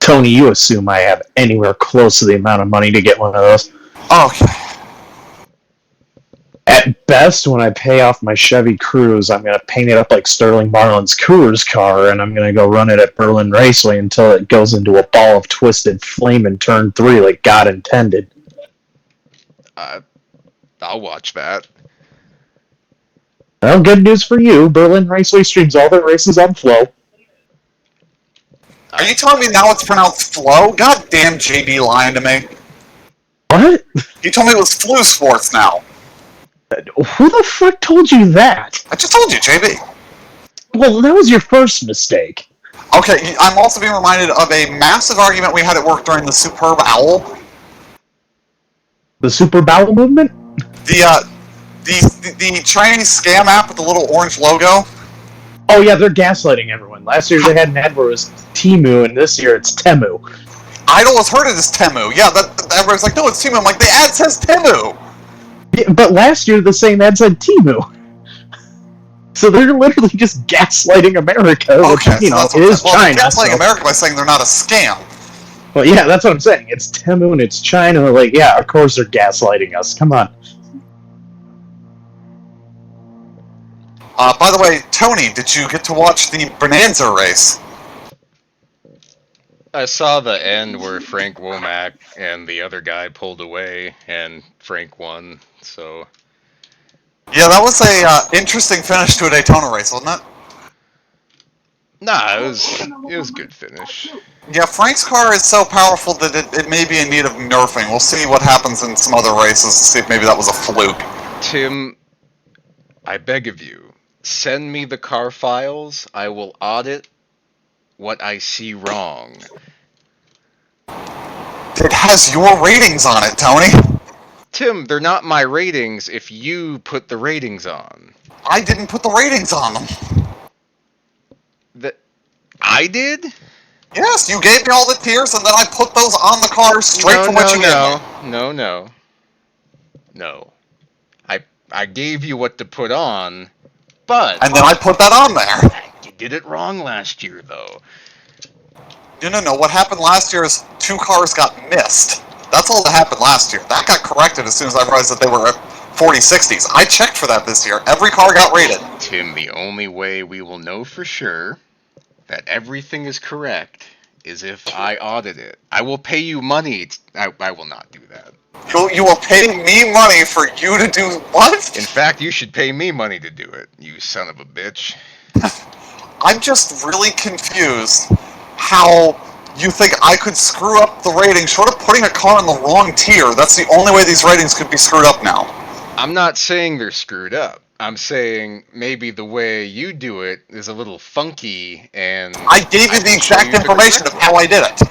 Tony, you assume I have anywhere close to the amount of money to get one of those. Okay. At best, when I pay off my Chevy Cruze, I'm going to paint it up like Sterling Marlin's Coors car, and I'm going to go run it at Berlin Raceway until it goes into a ball of twisted flame in turn 3 like God intended. I'll watch that. Well, good news for you. Berlin Raceway streams all their races on Flow. Are you telling me now it's pronounced Flow? God damn JB lying to me. What? You told me it was Flu Sports now. Who the fuck told you that? I just told you, JB. Well, that was your first mistake. Okay, I'm also being reminded of a massive argument we had at work during the Superb Owl. The Super Bowel movement? The Chinese scam app with the little orange logo. Oh yeah, they're gaslighting everyone. Last year they had an ad where it was Temu, and this year it's Temu. I'd always heard it as Temu. Yeah, everybody's like, no, it's Temu. I'm like, the ad says Temu. Yeah, but last year the same ad said Temu. So they're literally just gaslighting America. Okay, which, you know, so it is China. They're gaslighting so. America by saying they're not a scam. Well, yeah, that's what I'm saying. It's Temu and it's China. They're like, yeah, of course they're gaslighting us. Come on. By the way, Tony, did you get to watch the Bonanza race? I saw the end where Frank Womack and the other guy pulled away, and Frank won. So Yeah, that was a interesting finish to a Daytona race, wasn't it? nah, it was a good finish. Yeah, Frank's car is so powerful that it may be in need of nerfing. We'll see what happens in some other races to see if maybe that was a fluke. Tim, I beg of you, send me the car files. I will audit what I see wrong. It has your ratings on it, Tony. Tim, they're not my ratings if you put the ratings on. I didn't put the ratings on them. I did? Yes, you gave me all the tiers, and then I put those on the car straight from what you gave me. No. I gave you what to put on, but... And then I put that on there. You did it wrong last year, though. No. What happened last year is 2 cars got missed. That's all that happened last year. That got corrected as soon as I realized that they were at 40-60s. I checked for that this year. Every car got rated. Tim, the only way we will know for sure that everything is correct is if I audit it. I will pay you money. I will not do that. You will pay me money for you to do what? In fact, you should pay me money to do it, you son of a bitch. I'm just really confused how you think I could screw up the rating short of putting a car in the wrong tier. That's the only way these ratings could be screwed up now. I'm not saying they're screwed up. I'm saying maybe the way you do it is a little funky, and... I gave you the exact information of how I did it.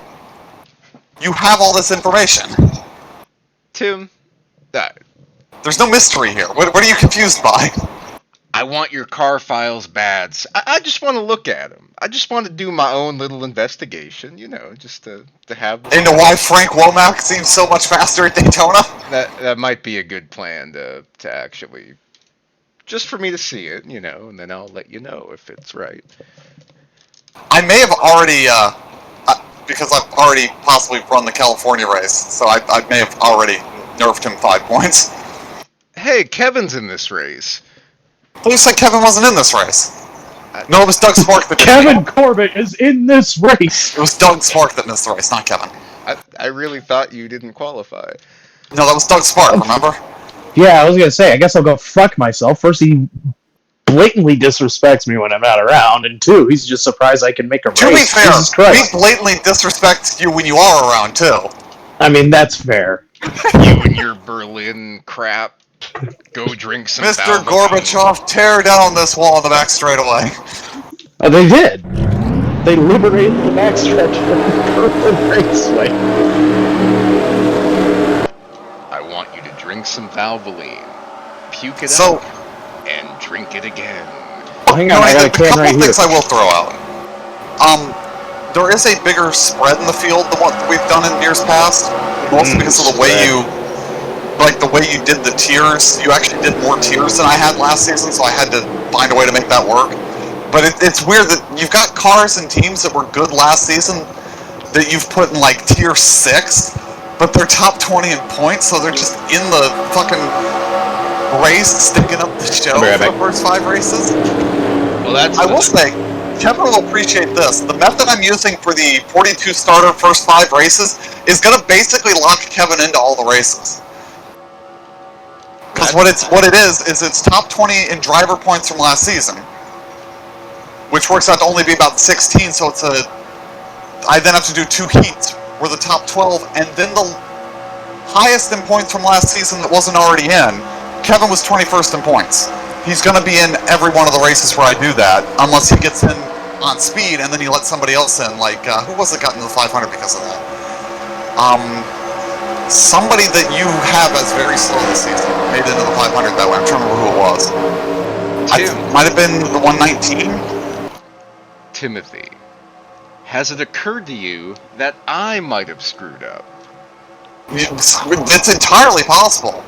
You have all this information. Tim, there's no mystery here. What are you confused by? I want your car files bad. I just want to look at them. I just want to do my own little investigation, you know, just to have... Into why Frank Womack seems so much faster at Daytona? That might be a good plan to actually... Just for me to see it, you know, and then I'll let you know if it's right. I may have already, because I've already possibly run the California race, so I may have already nerfed him 5 points. Hey, Kevin's in this race. You said Kevin wasn't in this race. No, it was Doug Spark that did Kevin Corbett is in this race. It was Doug Spark that missed the race, not Kevin. I really thought you didn't qualify. No, that was Doug Spark, remember? Yeah, I was gonna say, I guess I'll go fuck myself. First, he blatantly disrespects me when I'm not around, and 2, he's just surprised I can make a race. To be fair, Jesus Christ. we blatantly disrespect you when you are around, too. I mean, that's fair. You and your Berlin crap. Go drink some Mr. Valvoline. Gorbachev, tear down this wall in the back straightaway. Oh, they did. They liberated the backstretch from the Berlin Raceway. I want you to drink some Valvoline, puke it So- up, and drink it again. Hang on, I got a can couple right of things here. I will throw out. There is a bigger spread in the field than what we've done in years past, mostly because of the way you did the tiers. You actually did more tiers than I had last season, so I had to find a way to make that work. But it's weird that you've got cars and teams that were good last season that you've put in like tier 6, but they're top 20 in points, so they're just in the fucking race, sticking up the show for the first 5 races. Well, I will say, Kevin will appreciate this. The method I'm using for the 42 starter first 5 races is going to basically lock Kevin into all the races. Because what it is it's top 20 in driver points from last season, which works out to only be about 16. So I then have to do 2 heats where the top 12, and then the highest in points from last season that wasn't already in. Kevin was 21st in points. He's going to be in every one of the races where I do that, unless he gets in on speed and then he lets somebody else in. Like who was it got into the 500 because of that? Somebody that you have as very slow this season made it into the 500 that way. I'm trying to remember who it was. Might have been the 119. Timothy, has it occurred to you that I might have screwed up? It's entirely possible.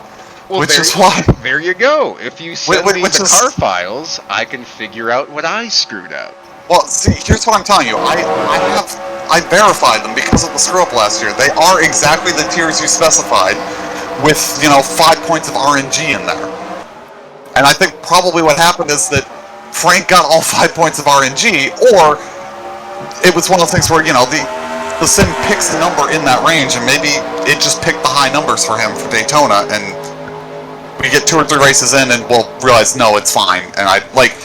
Well, which is why. There you go. If you send me the car files, I can figure out what I screwed up. Well, see, here's what I'm telling you. I verified them because of the screw-up last year. They are exactly the tiers you specified, with 5 points of RNG in there. And I think probably what happened is that Frank got all 5 points of RNG, or it was one of those things where the sim picks a number in that range, and maybe it just picked the high numbers for him for Daytona, and we get 2 or 3 races in, and we'll realize, no, it's fine. And I, like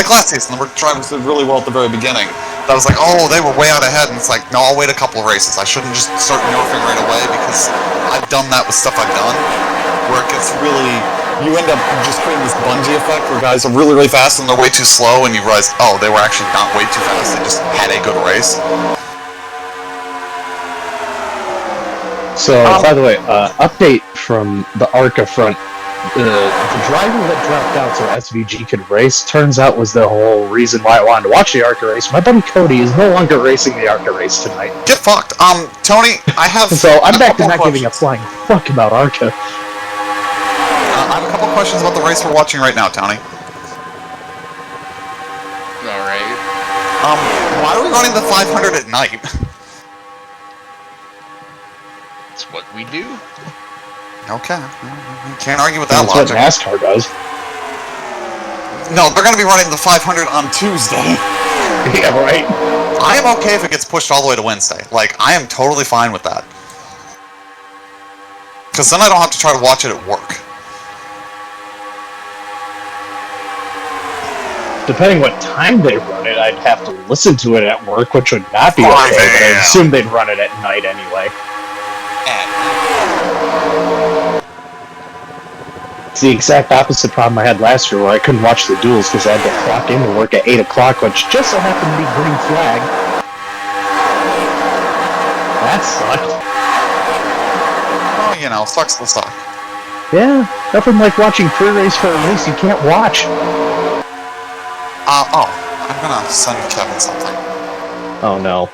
last season, the drivers did really well at the very beginning. I was like, oh, they were way out ahead, and it's like, no, I'll wait a couple of races. I shouldn't just start nerfing right away, because I've done that with stuff I've done, where it gets really, you end up just creating this bungee effect, where guys are really, really fast, and they're way too slow, and you realize, oh, they were actually not way too fast, they just had a good race. So, by the way, update from the ARCA front. The driver that dropped out so SVG could race, turns out was the whole reason why I wanted to watch the ARCA race. My buddy Cody is no longer racing the ARCA race tonight. Get fucked. Tony, I have... So, I'm back to not giving a flying fuck about ARCA. I have a couple questions about the race we're watching right now, Tony. Alright. Why are we running the 500 at night? It's what we do. Okay. You can't argue with that logic. That's what NASCAR does. No, they're going to be running the 500 on Tuesday. Yeah, right. I am okay if it gets pushed all the way to Wednesday. Like, I am totally fine with that. Because then I don't have to try to watch it at work. Depending what time they run it, I'd have to listen to it at work, which would not be okay, but I assume they'd run it at night anyway. It's the exact opposite problem I had last year, where I couldn't watch the duels because I had to clock in to work at 8 o'clock, which just so happened to be green flag. That sucked. Oh, sucks the suck. Yeah, nothing like watching pre-race for a race you can't watch. I'm gonna send Kevin something. Oh no.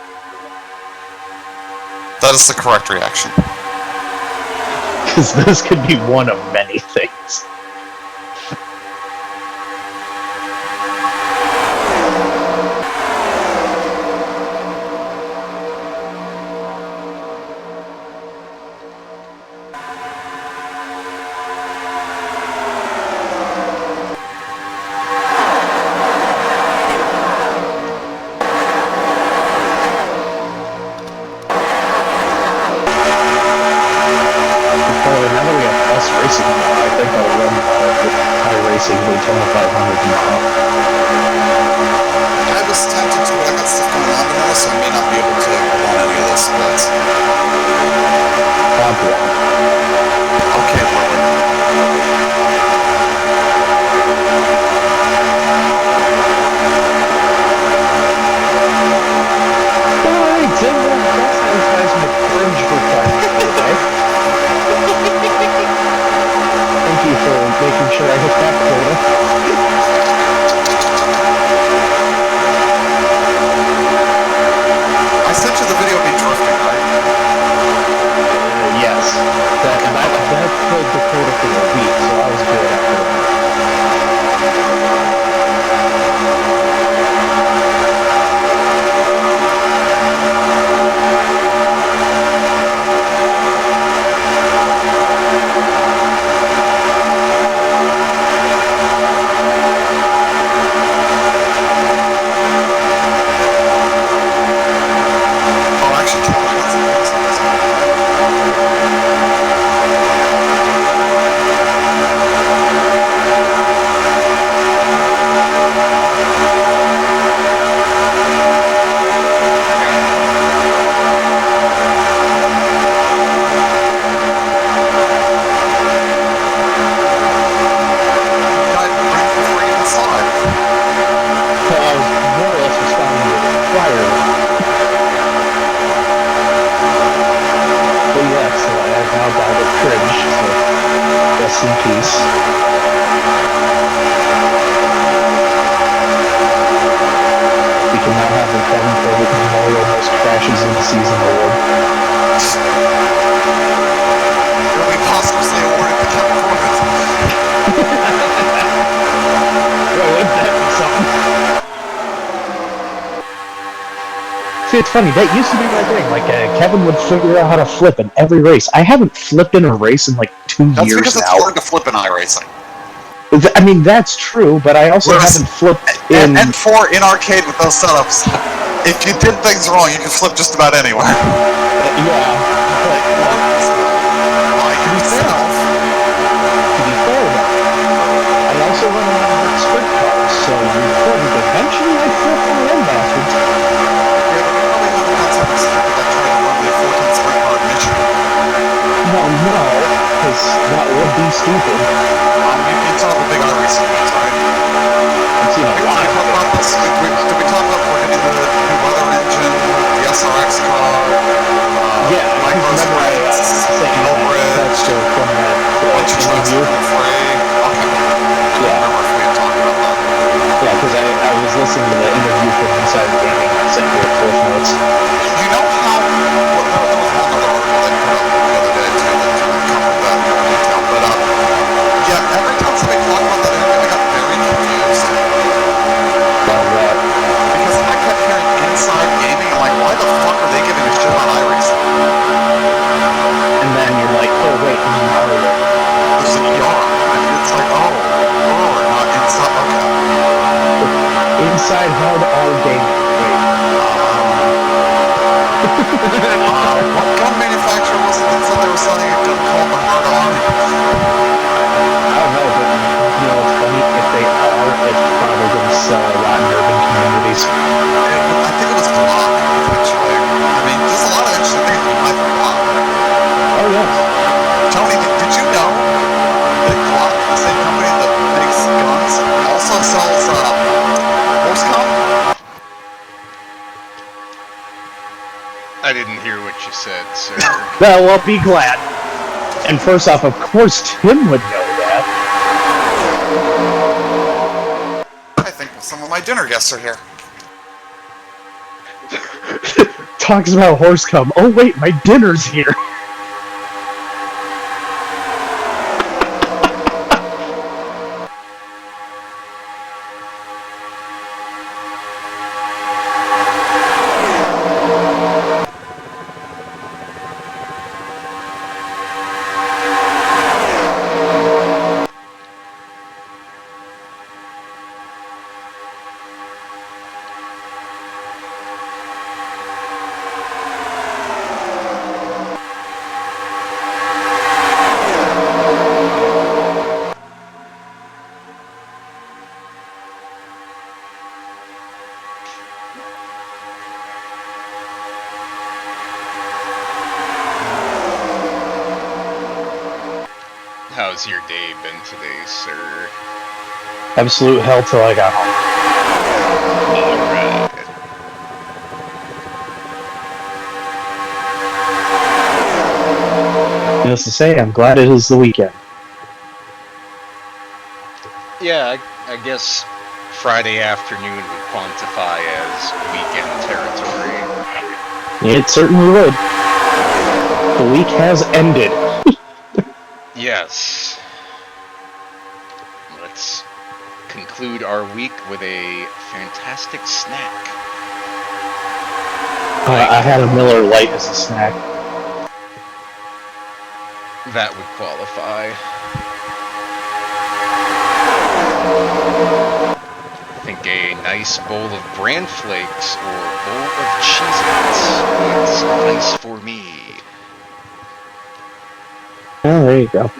That is the correct reaction. Because this could be one of many things. Racing now. I think I'll run high racing Daytona 500 tomorrow. I was tempted to, but I got stuff going on tomorrow, so I may not be able to run any of those splits. Okay, Alright, Tim, that satisfies my cringe requirement for the day. Thank you for making sure I hit that quota. I sent you the video of me drifting, right? Yes. Rest in peace. We can now have the Kevin Corbett Memorial Most Crashes in the Season Award. It'll be posthumously awarded to Kevin Corbett. Well, wouldn't that be something? See, it's funny. That used to be my thing. Like, Kevin would figure out how to flip in every race. I haven't flipped in a race in like 2 That's years because it's now. hard to flip in iRacing. I mean, that's true, but I also haven't flipped in... And for in arcade with those setups, if you did things wrong, you could flip just about anywhere. Yeah, but... By yourself. To be fair, though, I also run around with sprint cars, so you couldn't eventually I flip one of them bastards. Yeah, but we probably haven't had something stupid like trying to run the 14 sprint car in Michigan. No, because that would be stupid. You saw the big iRacing ones, right? I've seen a Did we lot talk of about this? Did we talk about putting in the new weather engine, the SRX car, micro sprites, Steel Bridge, that's still from that bunch of trucks interview. for free? Okay. I don't remember if we had talked about that. Yeah, because I was listening to the interview from Inside Gaming and sent you a Cliff Notes. You know how... Well, there was one other article they put up the other day, too, that kind of covered that in more detail. But, yeah, every time somebody talked about that interview, I got very confused. Because I kept hearing Inside Gaming, and like, why the fuck are they giving a shit on iRacing? And then you're like, oh wait, There's an ER on it, and it's like, oh, not Inside, okay. Inside Hard R Gaming. What gun manufacturer was it that said they were selling a gun called the Hard R? I don't know, but you know, it's funny, if they are, it's probably going to sell a lot in urban communities. I think it was Glock, actually. I mean, there's a lot of interesting things we might Glock. Oh, yes. Tony, did you know that Glock, the same company that makes guns, also sells Horsecom? I didn't hear what you said, sir. Well, I'll be glad. And first off, of course, Tim would know that. I think some of my dinner guests are here. Talks about Horsecom. Oh, wait, my dinner's here. How's your day been today, sir? Absolute hell till I got home. Alright. Needless to say, I'm glad it is the weekend. Yeah, I guess Friday afternoon would quantify as weekend territory. It certainly would. The week has ended. Yes. Let's conclude our week with a fantastic snack. I had a Miller Lite as a snack. That would qualify. I think a nice bowl of bran flakes or bowl of Cheez-Its is nice for me. Oh, there you go.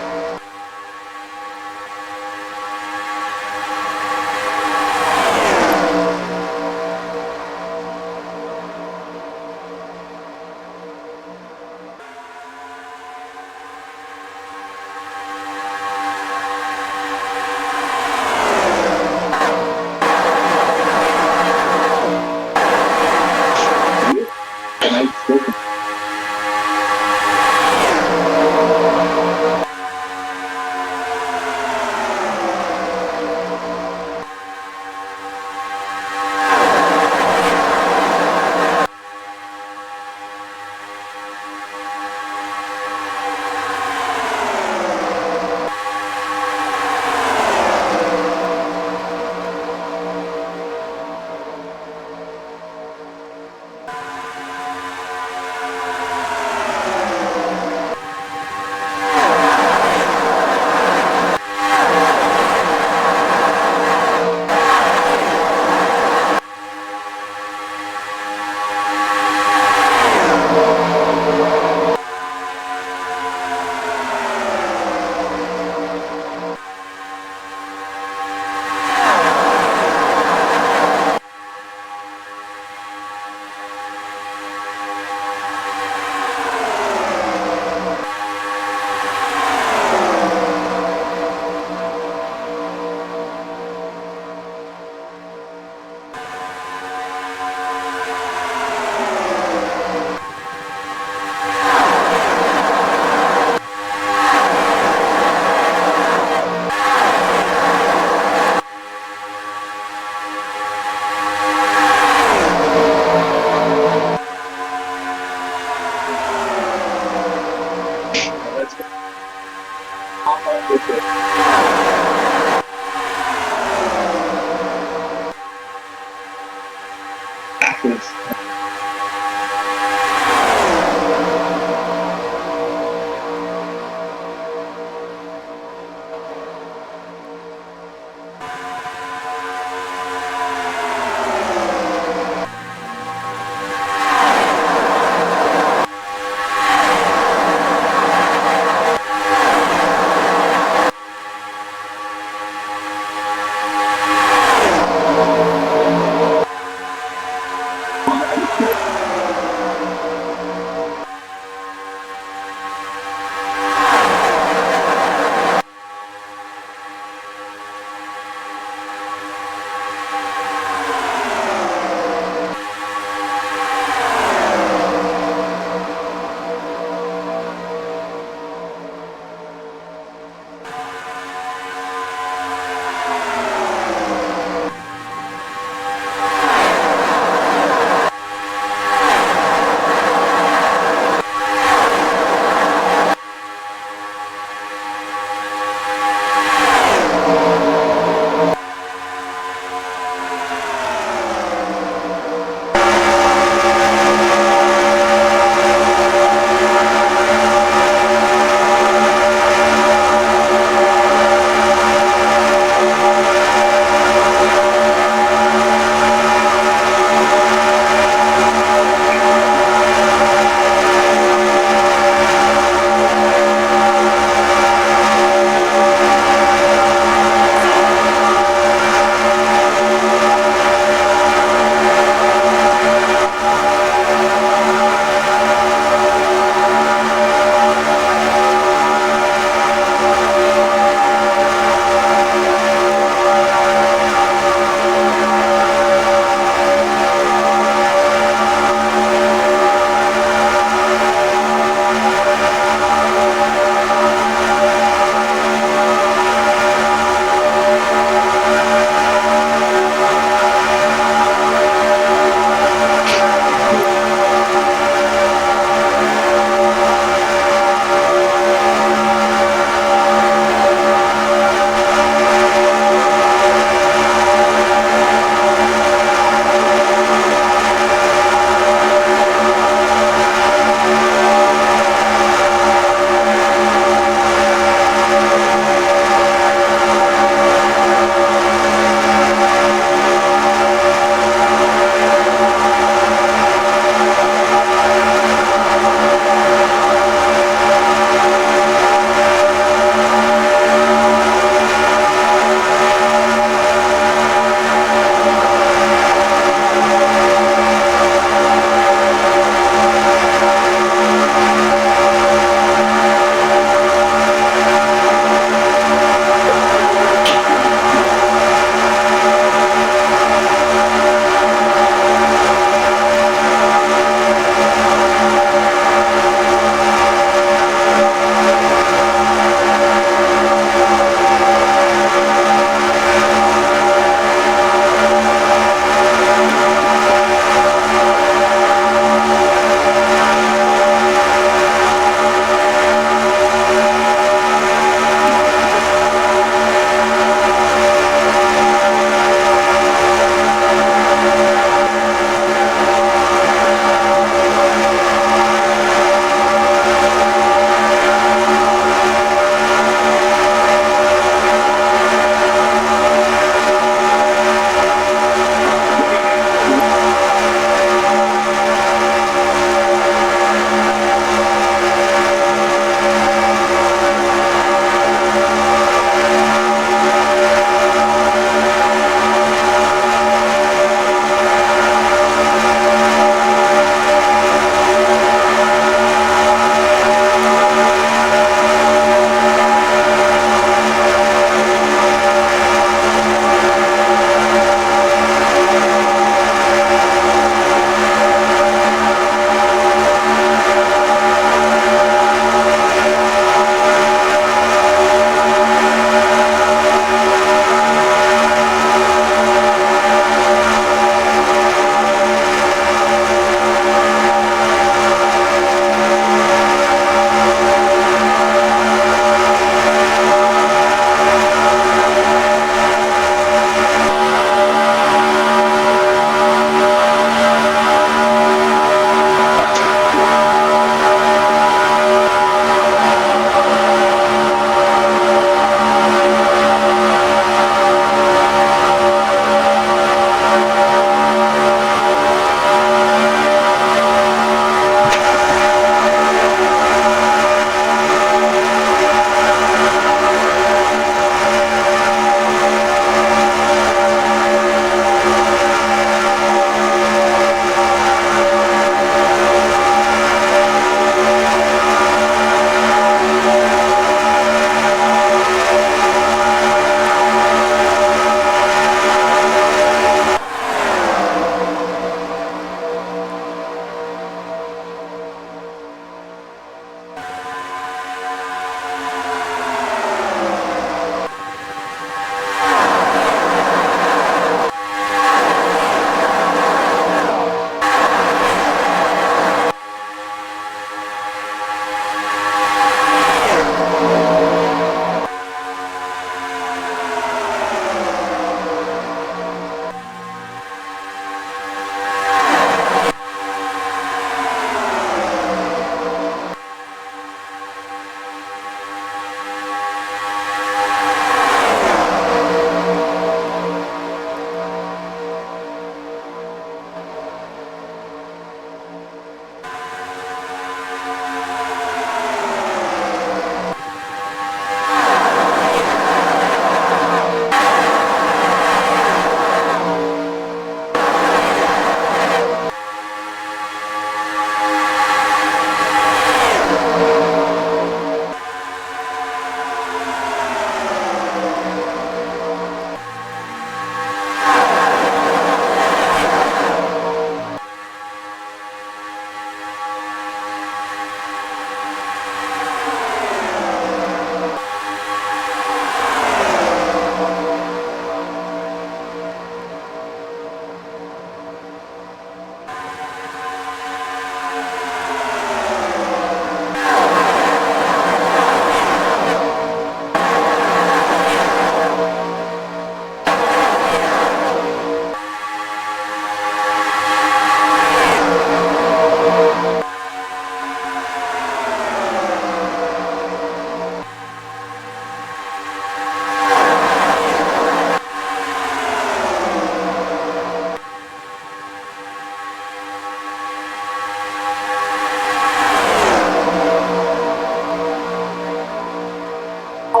You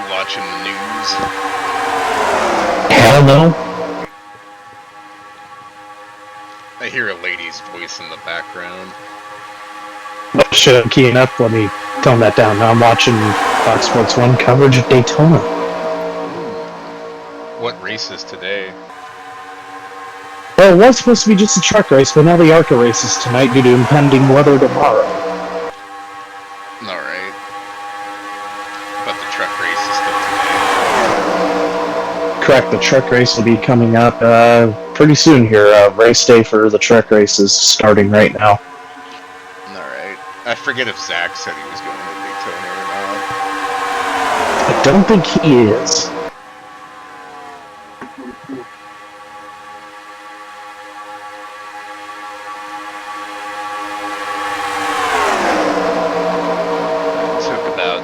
watching the news? Hell no. I hear a lady's voice in the background. Oh shit, I'm keying up. Let me tone that down. Now I'm watching Fox Sports 1 coverage of Daytona. What race is today? Well, it was supposed to be just a truck race, but now the ARCA race is tonight due to impending weather tomorrow. Alright. But the truck race is still today. Correct, the truck race will be coming up pretty soon here. Race day for the truck race is starting right now. Alright. I forget if Zach said he was going to Daytona or not. I don't think he is.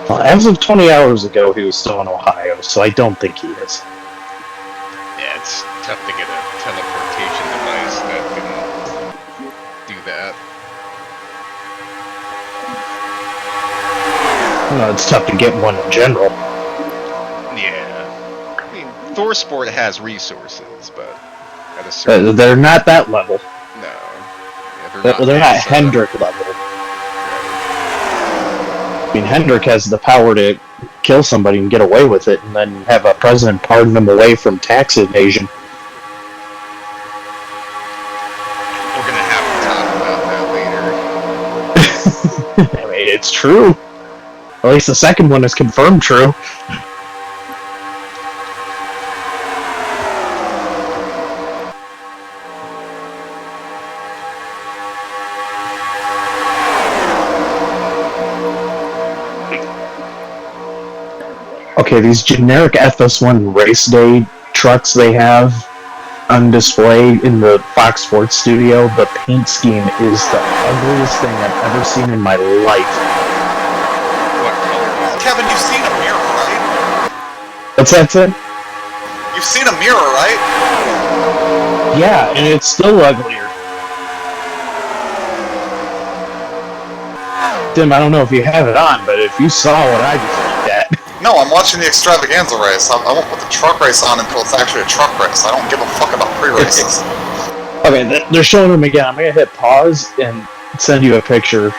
Well, as of 20 hours ago, he was still in Ohio, so I don't think he is. Yeah, it's tough to get a teleportation device that can do that. Well, it's tough to get one in general. Yeah. I mean, ThorSport has resources, but at a certain... They're not that level. No. Yeah, they're not Hendrick level. I mean, Hendrick has the power to kill somebody and get away with it, and then have a president pardon him away from tax evasion. We're gonna have to talk about that later. I mean, it's true. At least the second one is confirmed true. Okay, these generic FS1 race day trucks they have on display in the Fox Sports studio, the paint scheme is the ugliest thing I've ever seen in my life. Kevin, you've seen a mirror, right? What's that, Tim? You've seen a mirror, right? Yeah, and it's still uglier. Tim, I don't know if you have it on, but if you saw what I just looked at... No, I'm watching the Extravaganza race. I won't put the truck race on until it's actually a truck race. I don't give a fuck about pre-races. Okay, they're showing them again. I'm gonna hit pause and send you a picture,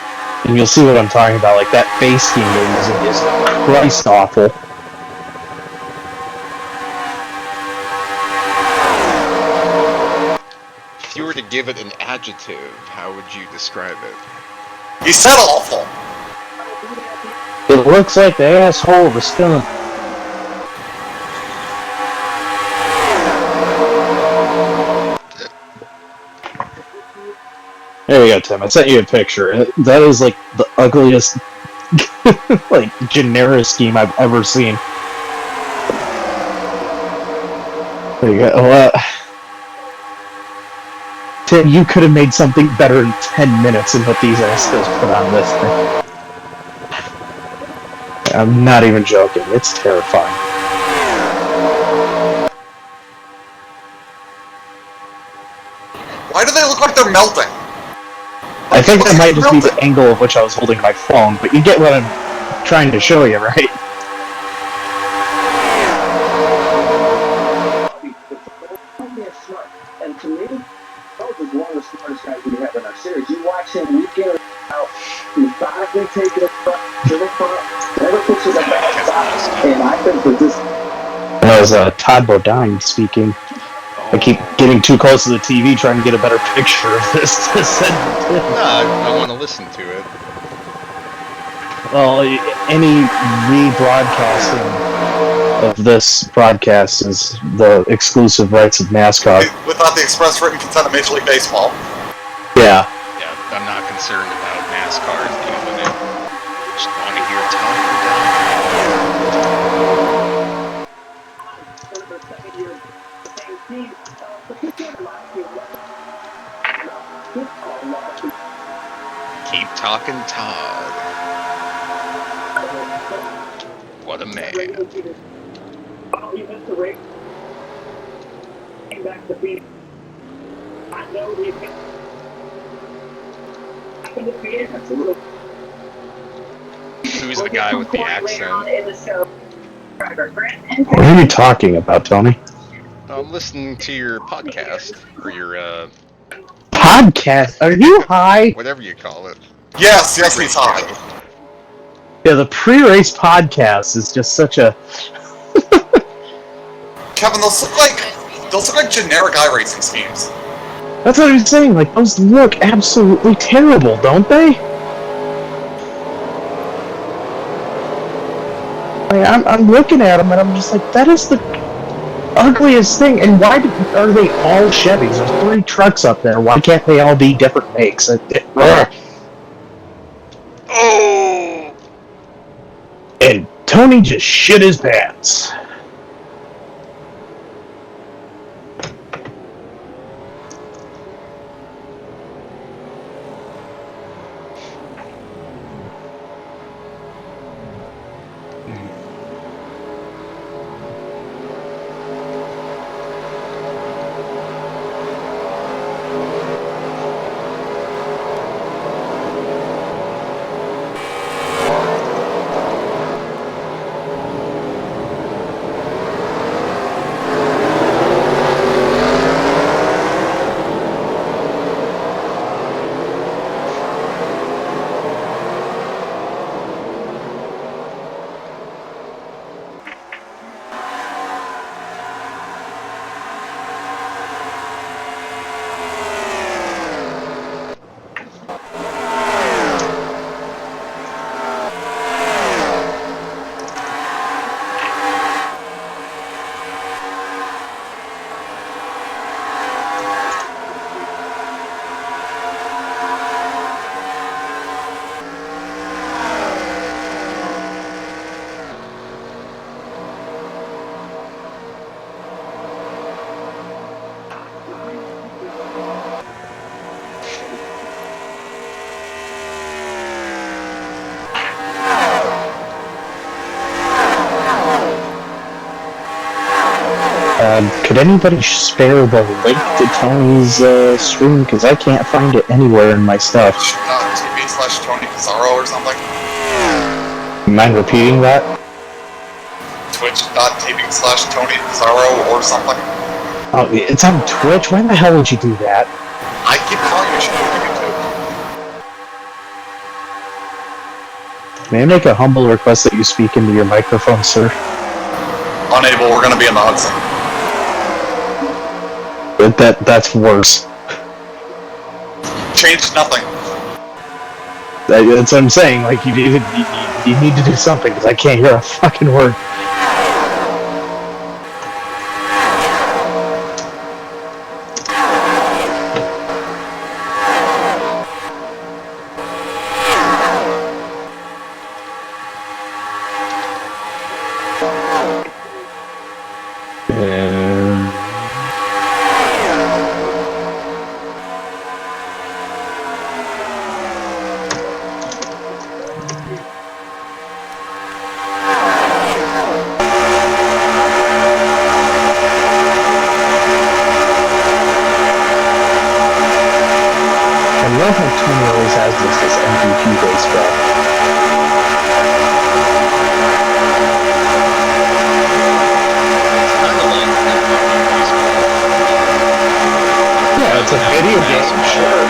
and you'll see what I'm talking about. Like, that face scheme they're using is Christ awful. If you were to give it an adjective, how would you describe it? You said awful. It looks like the asshole of a stunt. There you go, Tim. I sent you a picture. That is like the ugliest, like, generic scheme I've ever seen. There you go. Tim, you could have made something better in 10 minutes than what these assholes put on this thing. I'm not even joking. It's terrifying. Why do they look like they're melting? I think that might just be the angle of which I was holding my phone, but you get what I'm trying to show you, right? And to me, Coach is one of the smartest guys we have in our series. You watch him week in and out, methodically taking a front to the front, never puts it a bad stop, and I think that this... That was Todd Bodine speaking. I keep getting too close to the TV trying to get a better picture of this to send it to. No, I want to listen to it. Well, any rebroadcasting of this broadcast is the exclusive rights of NASCAR. Without the express written consent of Major League Baseball. Yeah. Yeah, I'm not concerned about NASCAR doing it. Just want to hear Tom. Keep talking, Todd. What a man. He missed the race. Came back to beat. I know he Who's the guy with the accent? What are you talking about, Tony? I'm listening to your podcast or your Podcast? Are you high? whatever you call it. Yes, he's high. Yeah, the pre-race podcast is just such a... Kevin, those look like generic iRacing schemes. That's what I'm saying. Like, those look absolutely terrible, don't they? Like, I'm looking at them and I'm just like, that is the ugliest thing. And why are they all Chevys? There's 3 trucks up there. Why can't they all be different makes? Oh! And Tony just shit his pants. Could anybody spare the link to Tony's stream? Because I can't find it anywhere in my stuff. TV/Tony Pizarro or something. You mind repeating that? Twitch.tv/Tony Pizarro or something. Oh, it's on Twitch? Why the hell would you do that? I keep telling you should go to YouTube. May I make a humble request that you speak into your microphone, sir? Unable, we're gonna be in the Hudson. That's worse. Changed nothing. That's what I'm saying. Like, you need to do something, because I can't hear a fucking word. I love how Tony always has this MVP racetrack. Yeah, it's a video game, sure.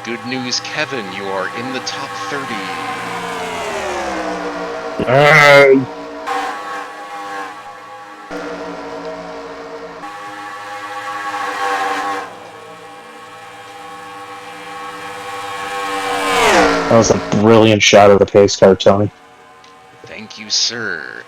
Good news, Kevin, you are in the top 30. That was a brilliant shot of the pace car, Tony. Thank you, sir.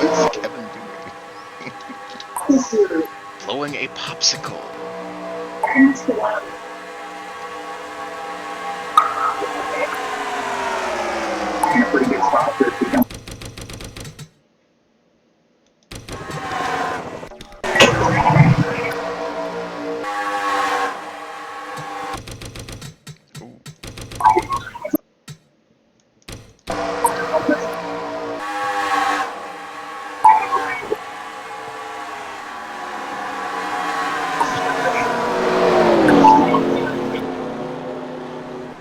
What is Kevin doing? Blowing a popsicle. Ooh.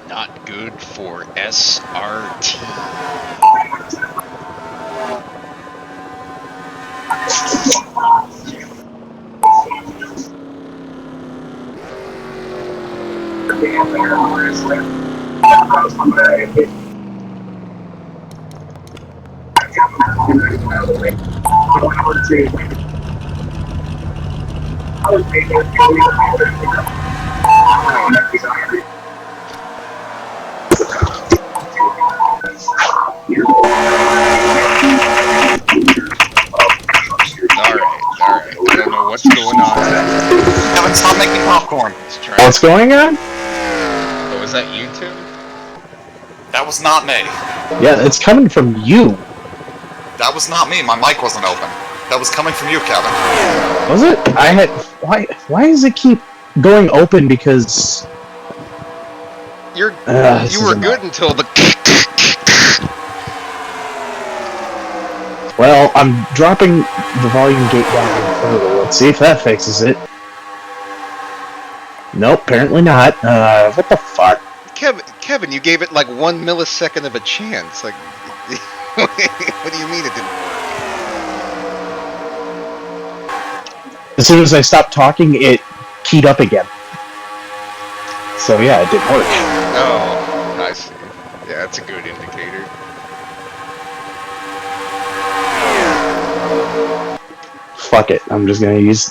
Not good for SRT. Alright. I don't know what's going on. Kevin, stop making popcorn. What's going on? Oh, is that you two? That was not me. Yeah, it's coming from you. That was not me. My mic wasn't open. That was coming from you, Kevin. Was it? I had. Why does it keep going open? Because You were good until the. Well, I'm dropping the volume gate down further. Let's see if that fixes it. Nope, apparently not. What the fuck? Kevin, you gave it like 1 millisecond of a chance. Like, what do you mean it didn't work? As soon as I stopped talking, it keyed up again. So yeah, it didn't work. Oh, I see. Yeah, that's a good indicator. Fuck it, I'm just gonna use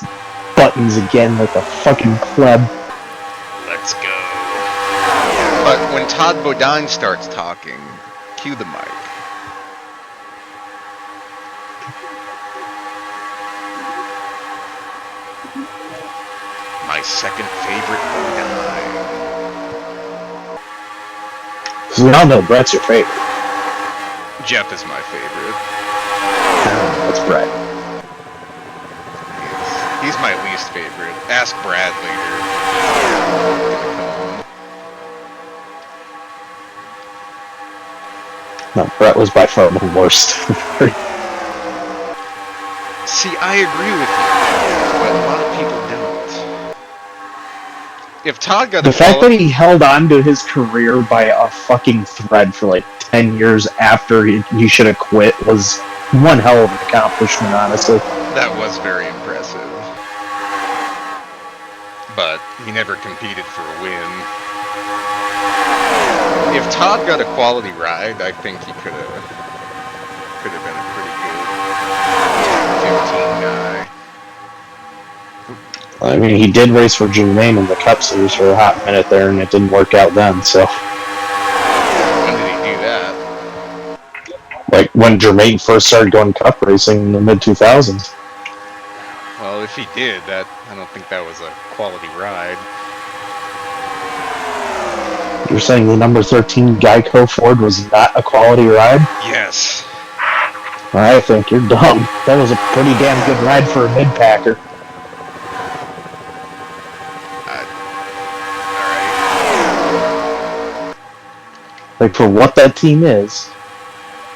buttons again like a fucking pleb. Let's go. But when Todd Bodine starts talking, cue the mic. My second favorite Bodine. So we all know Brett's your favorite. Jeff is my favorite. That's Brett. He's my least favorite. Ask Brad later. No, Brett was by far the worst. See, I agree with you, but a lot of people don't. If Todd got the fact that he held on to his career by a fucking thread for like 10 years after he should have quit was one hell of an accomplishment, honestly. That was very impressive. But he never competed for a win. If Todd got a quality ride, I think he could have been a pretty good 15 guy. I mean, he did race for Jermaine in the Cup Series for a hot minute there, and it didn't work out then, so... When did he do that? Like, when Jermaine first started going Cup racing in the mid-2000s. Well, if he did, I don't think that was a quality ride. You're saying the number 13 Geico Ford was not a quality ride? Yes. I think you're dumb. That was a pretty damn good ride for a mid-packer. Alright. Like, for what that team is,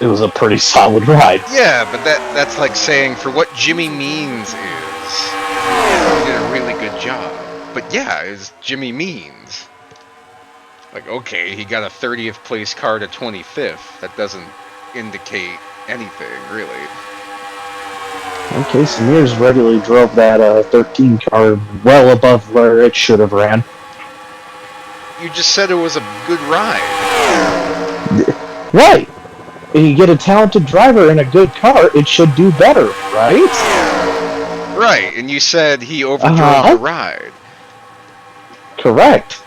it was a pretty solid ride. Yeah, but that's like saying for what Jimmy Means is, he did a really good job. But yeah, it's Jimmy Means. Like, okay, he got a 30th place car to 25th. That doesn't indicate anything, really. Okay, Mears regularly drove that 13 car well above where it should have ran. You just said it was a good ride. Right. If you get a talented driver in a good car, it should do better, right? Right, and you said he overdrove the ride. Correct.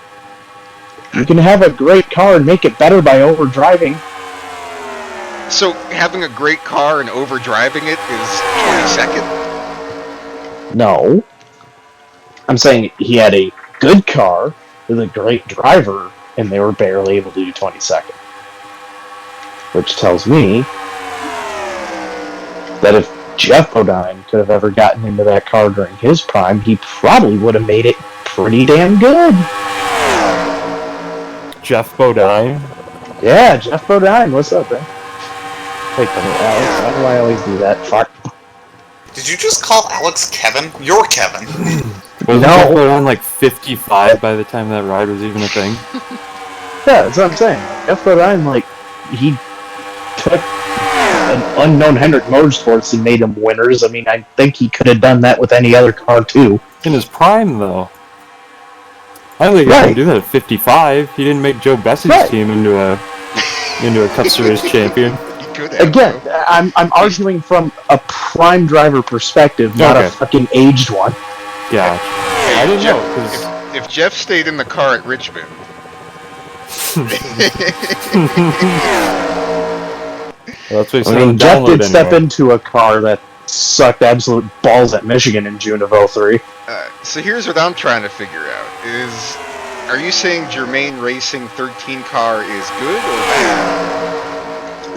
You can have a great car and make it better by overdriving. So, having a great car and overdriving it is 22nd? No. I'm saying he had a good car with a great driver, and they were barely able to do 22nd. Which tells me that if Jeff Bodine could have ever gotten into that car during his prime, he probably would have made it pretty damn good. Jeff Bodine? Yeah, Jeff Bodine. What's up, man? Wait, Alex, why do I always do that? Fuck. Did you just call Alex Kevin? You're Kevin. Was Jeff Bodine like 55 by the time that ride was even a thing? Yeah, that's what I'm saying. Jeff Bodine, like, he took an unknown Hendrick Motorsports and made them winners. I mean, I think he could have done that with any other car, too. In his prime, though. I don't think he can do that at 55. He didn't make Joe Bessie's team into a Cup Series champion. Good at Again, I'm arguing from a prime driver perspective, not a fucking aged one. Yeah. Hey, I didn't Jeff, know, 'cause- if Jeff stayed in the car at Richmond. Well, that's what he's I saying. mean, Jeff did step into a car that sucked absolute balls at Michigan in June of 03. So here's what I'm trying to figure out: are you saying Germain Racing 13 car is good or bad?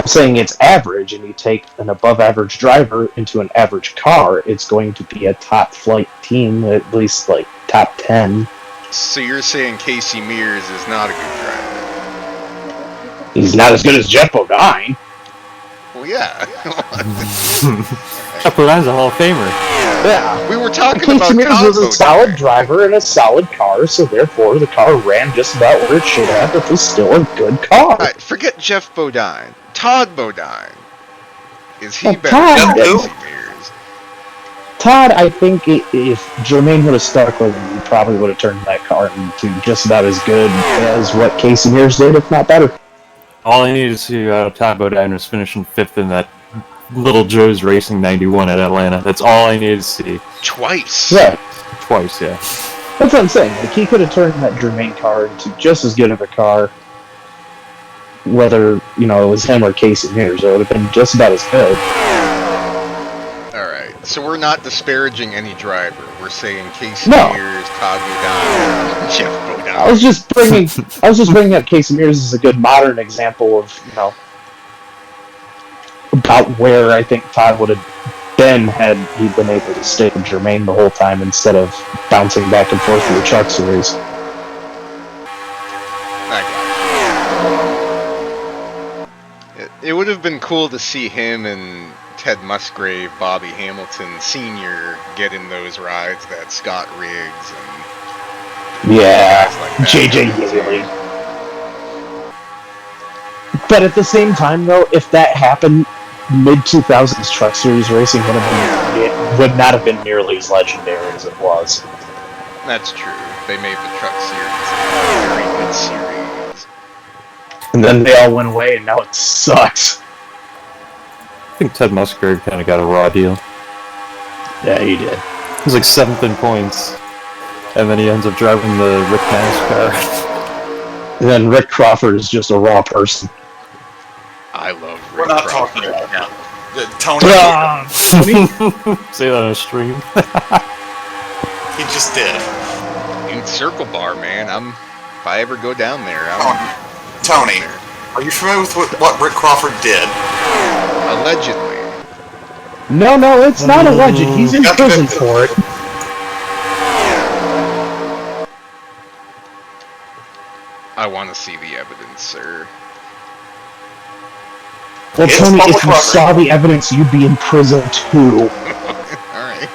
I'm saying it's average, and you take an above-average driver into an average car, it's going to be a top-flight team, at least like top 10. So you're saying Casey Mears is not a good driver? He's not as good as Jeff Bodine. Well, yeah. Jeff Bodine's a Hall of Famer. Yeah. We were talking Casey about Mears was a Cosmo solid today. driver in a solid car, so therefore the car ran just about where it should have. It was still a good car. Alright, forget Jeff Bodine. Todd Bodine. Is he better Todd, than Casey Mears? Todd, I think if Jermaine would have stuck with him, he probably would have turned that car into just about as good as what Casey Mears did, if not better. All I needed to see out of Todd Bodine was finishing 5th in that Little Joe's Racing 91 at Atlanta. That's all I needed to see. Twice. Yeah, Twice, yeah. that's what I'm saying. Like, he could have turned that Jermaine car into just as good of a car, whether, it was him or Casey Mears. It would have been just about as good. Alright, so we're not disparaging any driver. We're saying Casey No. Mears, Todd Bodine, Jeff Bodine. I was just bringing up Casey Mears as a good modern example of, about where I think Todd would have been had he been able to stay with Jermaine the whole time instead of bouncing back and forth through the Truck Series. I got you. It would have been cool to see him and Ted Musgrave, Bobby Hamilton Sr. get in those rides that Scott Riggs and Yeah, guys like that. JJ Yaley. But at the same time, though, if that happened, mid-2000s Truck Series racing would not have been nearly as legendary as it was. That's true. They made the Truck Series a very good series. And then they all went away, and now it sucks. I think Ted Musgrave kind of got a raw deal. Yeah, he did. He was like 7th in points, and then he ends up driving the Rick Nash car. And then Rick Crawford is just a raw person. I love Rick We're not Crawford. talking about him. Tony, Say that on a stream. he just did. In Circle Bar, man. If I ever go down there, Tony, are you familiar with what Rick Crawford did? allegedly. No, it's not alleged. He's in prison for it. I want to see the evidence, sir. Well, It's Tony, public if you record. saw the evidence, you'd be in prison too. Alright.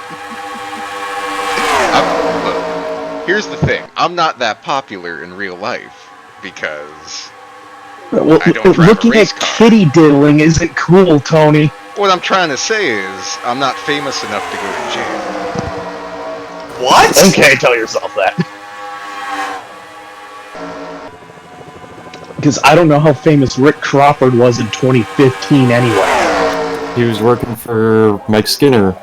Look, here's the thing. I'm not that popular in real life because Well, I don't drive a looking race at car. kitty diddling isn't cool, Tony. what I'm trying to say is I'm not famous enough to go to jail. What? Okay, tell yourself that. Because I don't know how famous Rick Crawford was in 2015 anyway. He was working for Mike Skinner.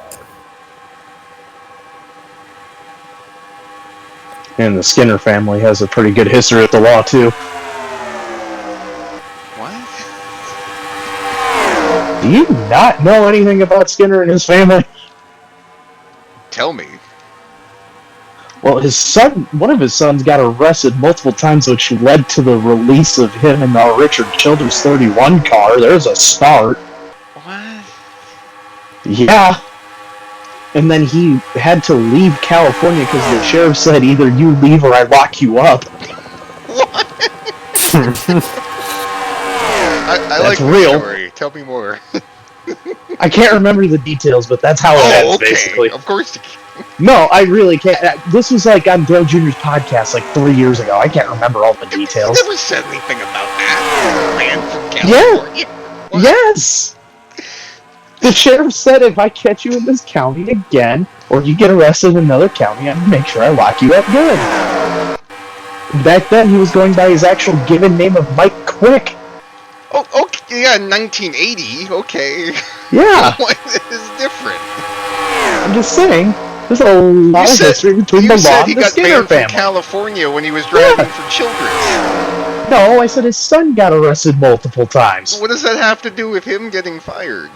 And the Skinner family has a pretty good history with the law, too. What? Do you not know anything about Skinner and his family? Tell me. Well, one of his sons got arrested multiple times, which led to the release of him in the Richard Childress 31 car. There's a start. What? Yeah. And then he had to leave California because the sheriff said either you leave or I lock you up. What? I That's like the real. story. Tell me more. I can't remember the details, but that's how it ends, okay. basically. Of course you can. No, I really can't. This was like on Dale Jr.'s podcast like 3 years ago. I can't remember all the details. You never said anything about that. Man from California. What? Yes! The sheriff said if I catch you in this county again, or you get arrested in another county, I'm gonna make sure I lock you up good. Back then, he was going by his actual given name of Mike Quick. Oh, okay, yeah, 1980. Okay. Yeah, What is different? I'm just saying. There's a lot of history between the law said and he the got Skinner banned from family. California when he was driving Yeah. for children. No, I said his son got arrested multiple times. What does that have to do with him getting fired?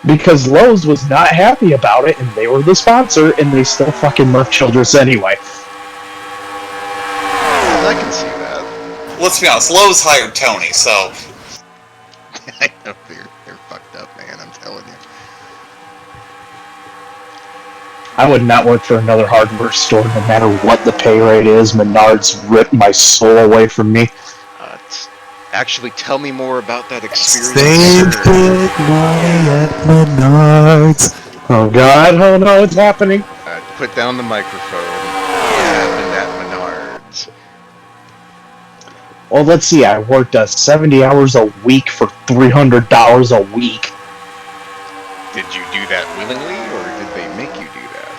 Because Lowe's was not happy about it, and they were the sponsor, and they still fucking left Childress anyway. I can see that. Let's be honest, Lowe's hired Tony, so... I know they're fucked up, man, I'm telling you. I would not work for another hardware store, no matter what the pay rate is. Menards ripped my soul away from me. Actually, tell me more about that experience. Save big money at Menards. Oh god, oh no, it's happening. Put down the microphone. What happened at Menards? Well, let's see, I worked 70 hours a week for $300 a week. Did you do that willingly, or did they make you do that?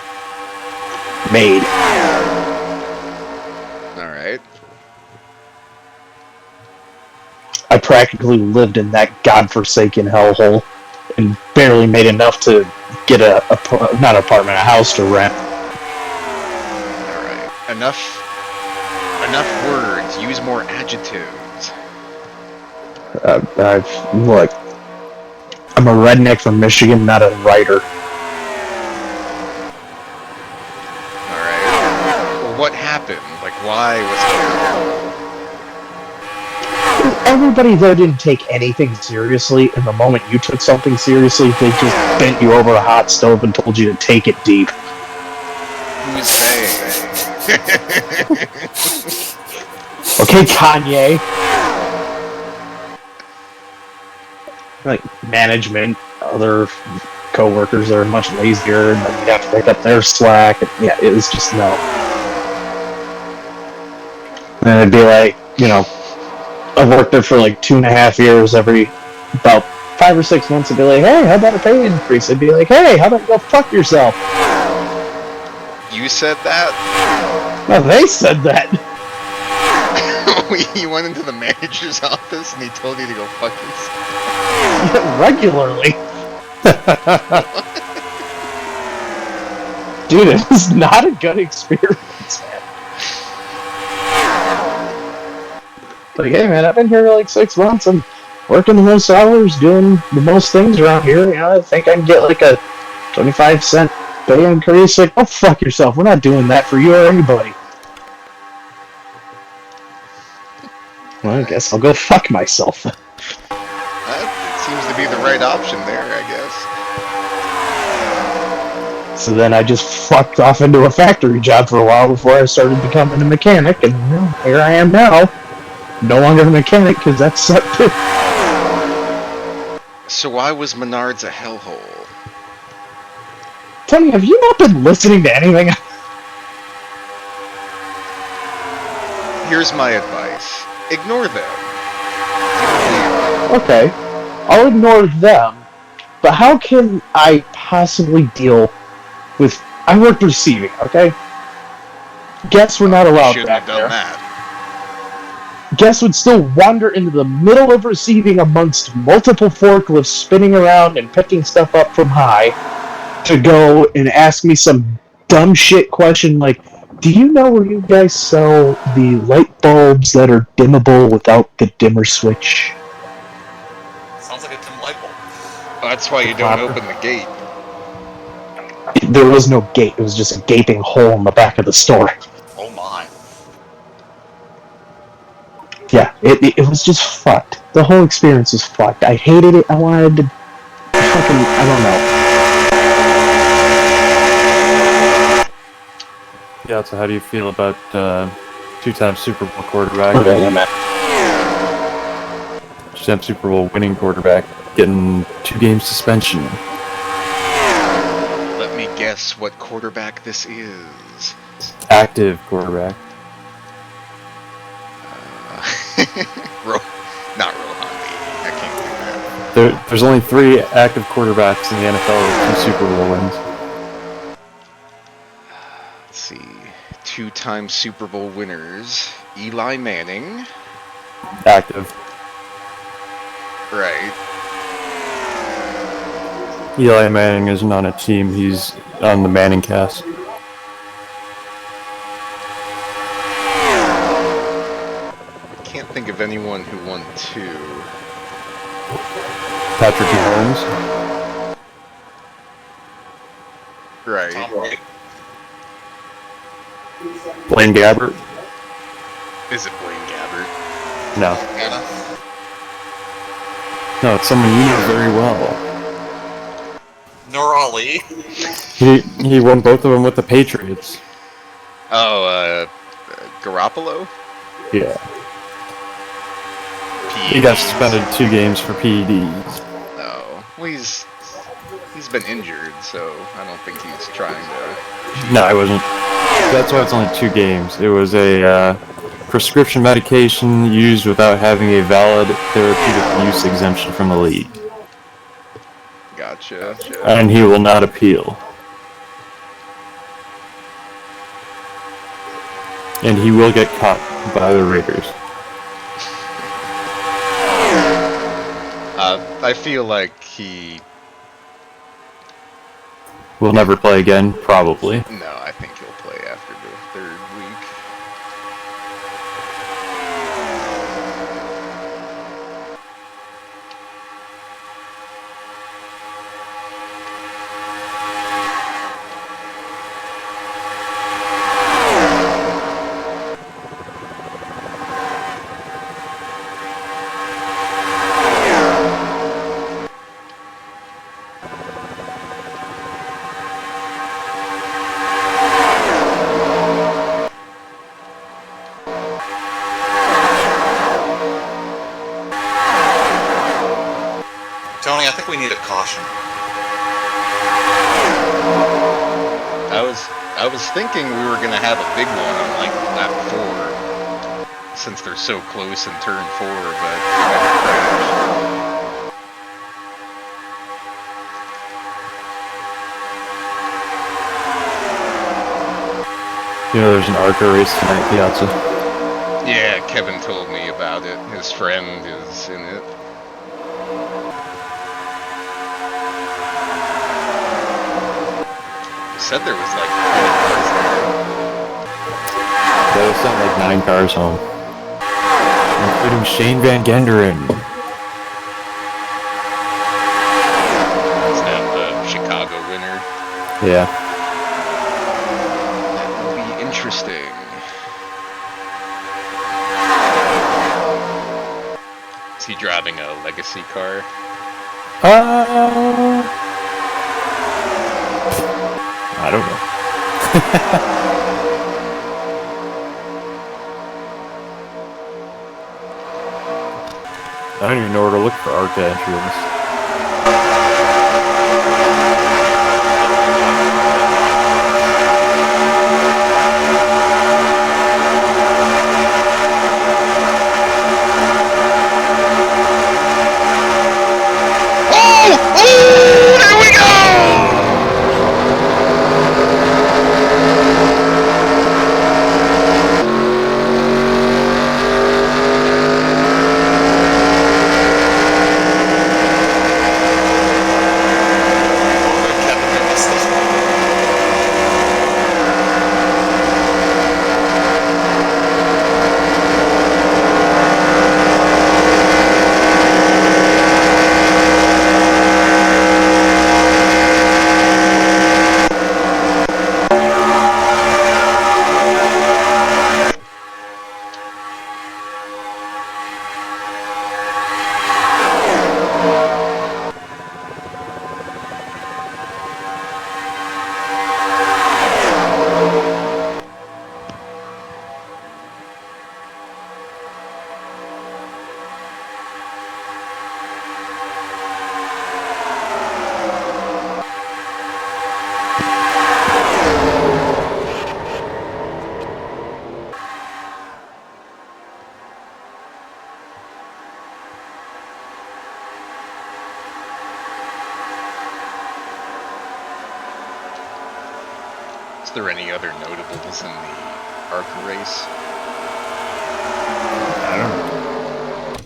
Made. Alright. I practically lived in that godforsaken hellhole and barely made enough to get a house to rent. Alright. Enough words. Use more adjectives. Look, I'm a redneck from Michigan, not a writer. Alright. Well, what happened? Like, why was it terrible? Everybody there didn't take anything seriously, and the moment you took something seriously, they just bent you over a hot stove and told you to take it deep. Who's they? Okay, Kanye. Like, management, other co-workers are much lazier, and then you'd have to pick up their slack. And yeah, it was just no. And it'd be like, you know, I've worked there for like 2.5 years. Every about 5 or 6 months, I'd be like, hey, how about a pay increase? I'd be like, hey, how about you go fuck yourself? You said that? No, they said that. You went into the manager's office and he told you to go fuck yourself? Regularly. Dude, it was not a good experience, man. Like, hey man, I've been here for like 6 months. I'm working the most hours, doing the most things around here. You know, I think I can get like a 25-cent pay increase. Like, oh fuck yourself. We're not doing that for you or anybody. Well, I guess I'll go fuck myself. That seems to be the right option there, I guess. So then I just fucked off into a factory job for a while before I started becoming a mechanic, and well, here I am now. No longer a mechanic, because that sucked too. So why was Menards a hellhole? Tony, have you not been listening to anything? Here's my advice. Ignore them. Okay, I'll ignore them, but how can I possibly deal with... I worked receiving, okay? Guests were not allowed Shouldn't back have done there. that. Guests would still wander into the middle of receiving amongst multiple forklifts spinning around and picking stuff up from high to go and ask me some dumb shit question like, do you know where you guys sell the light bulbs that are dimmable without the dimmer switch? Sounds like a dim light bulb. That's why you don't open the gate. There was no gate, it was just a gaping hole in the back of the store. Oh my. Yeah, it was just fucked. The whole experience was fucked. I hated it, I wanted to fucking, I don't know. Yeah, so how do you feel about two-time Super Bowl quarterback? Okay, I'm at. Two-time Super Bowl winning quarterback getting 2-game suspension. Let me guess what quarterback this is. Active quarterback. Not Rohan. I can't do that. There's only 3 active quarterbacks in the NFL with 2 Super Bowl wins. Let's see. 2-time Super Bowl winners. Eli Manning. Active. Right. Eli Manning isn't on a team, he's on the Manning cast. Can't think of anyone who won 2. Patrick Mahomes. Right. Tom Brady. Blaine Gabbert. Is it Blaine Gabbert? No. Anna. No, it's someone you know very well. Nur Ali. He won both of them with the Patriots. Oh, Garoppolo? Yeah. PEDs. He got suspended 2 games for PEDs. No. Well, he's been injured, so I don't think he's trying to. No, I wasn't. That's why it's only 2 games. It was a prescription medication used without having a valid therapeutic use exemption from the league. Gotcha. And he will not appeal. And he will get caught by the Raiders. I feel like he. Will never play again, probably. No, I think he'll play after the 3rd week. Tony, I think we need a caution. I was thinking we were gonna have a big one on like lap 4, since they're so close in turn 4, but we never crashed. You know, there's an ARCA race tonight, Piazza. Yeah, Kevin told me about it. His friend is in it. Said there was like 20 cars there. They sent like 9 cars home. Including Shane Van Genderen. Is that the Chicago winner? Yeah. That will be interesting. Is he driving a legacy car? I don't know. I don't even know where to look for ARCA entries. Oh! There we go! Kevin missed this one. Is there any other notables in the ARCA race? I don't know.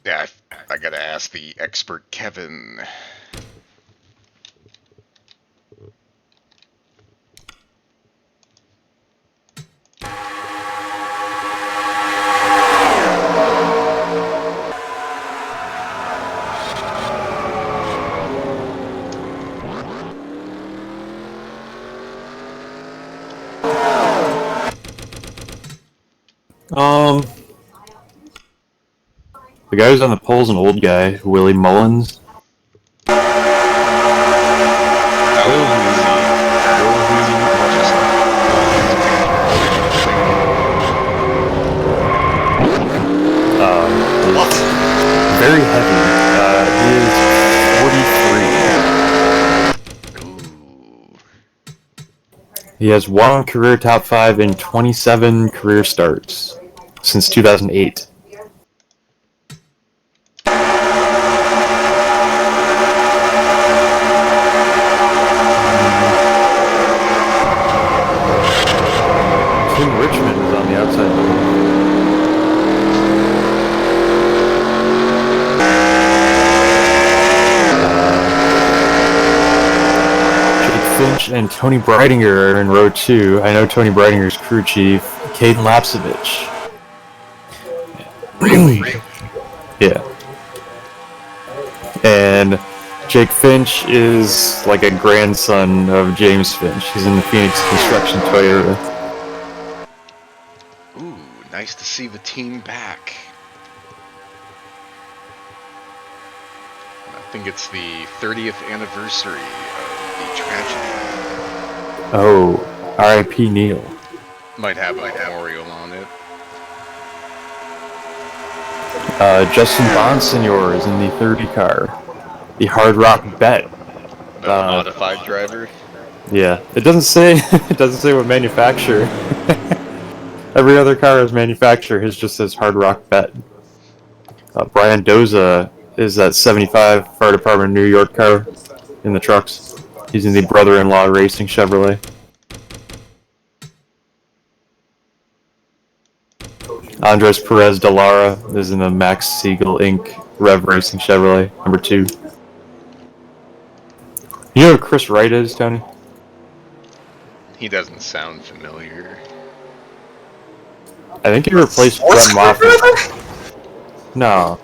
Yeah, gotta ask the expert Kevin. The guy who's on the poll's an old guy, Willie Mullins. Very heavy. He is 43. He has one career top 5 and 27 career starts since 2008. Tim Richmond is on the outside. Finch and Tony Breidinger are in row 2. I know Tony Breidinger's crew chief, Caden Lapsevich. Really? Yeah. And Jake Finch is like a grandson of James Finch. He's in the Phoenix Construction Toyota. Ooh, nice to see the team back. I think it's the 30th anniversary of the tragedy. Oh, R.I.P. Neil. Might have a memorial on it. Justin Bonsignor is in the 30 car. The Hard Rock Bet. A modified driver. Yeah, it doesn't say what manufacturer. Every other car is manufacturer. His just says Hard Rock Bet. Brian Doza is that 75 Fire Department New York car in the trucks. He's in the Brother-in-Law Racing Chevrolet. Andres Perez de Lara is in the Max Siegel Inc. Rev Racing Chevrolet, number 2. You know who Chris Wright is, Tony? He doesn't sound familiar. I think he replaced Brett Moffitt. No.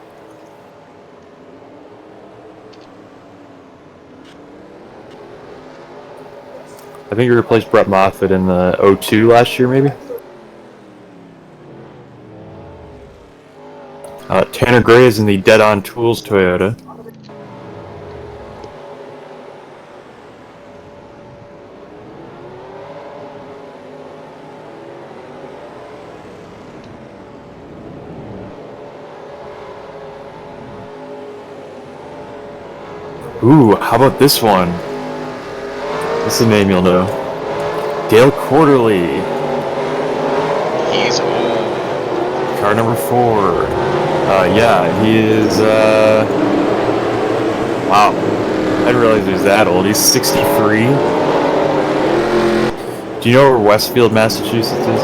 I think he replaced Brett Moffitt in the 02 last year, maybe? Tanner Gray is in the Dead On Tools Toyota. Ooh, how about this one? This is a name you'll know. Dale Quarterly. He's old. Car number 4. Yeah, he is, wow. I didn't realize he was that old. He's 63. Do you know where Westfield, Massachusetts is?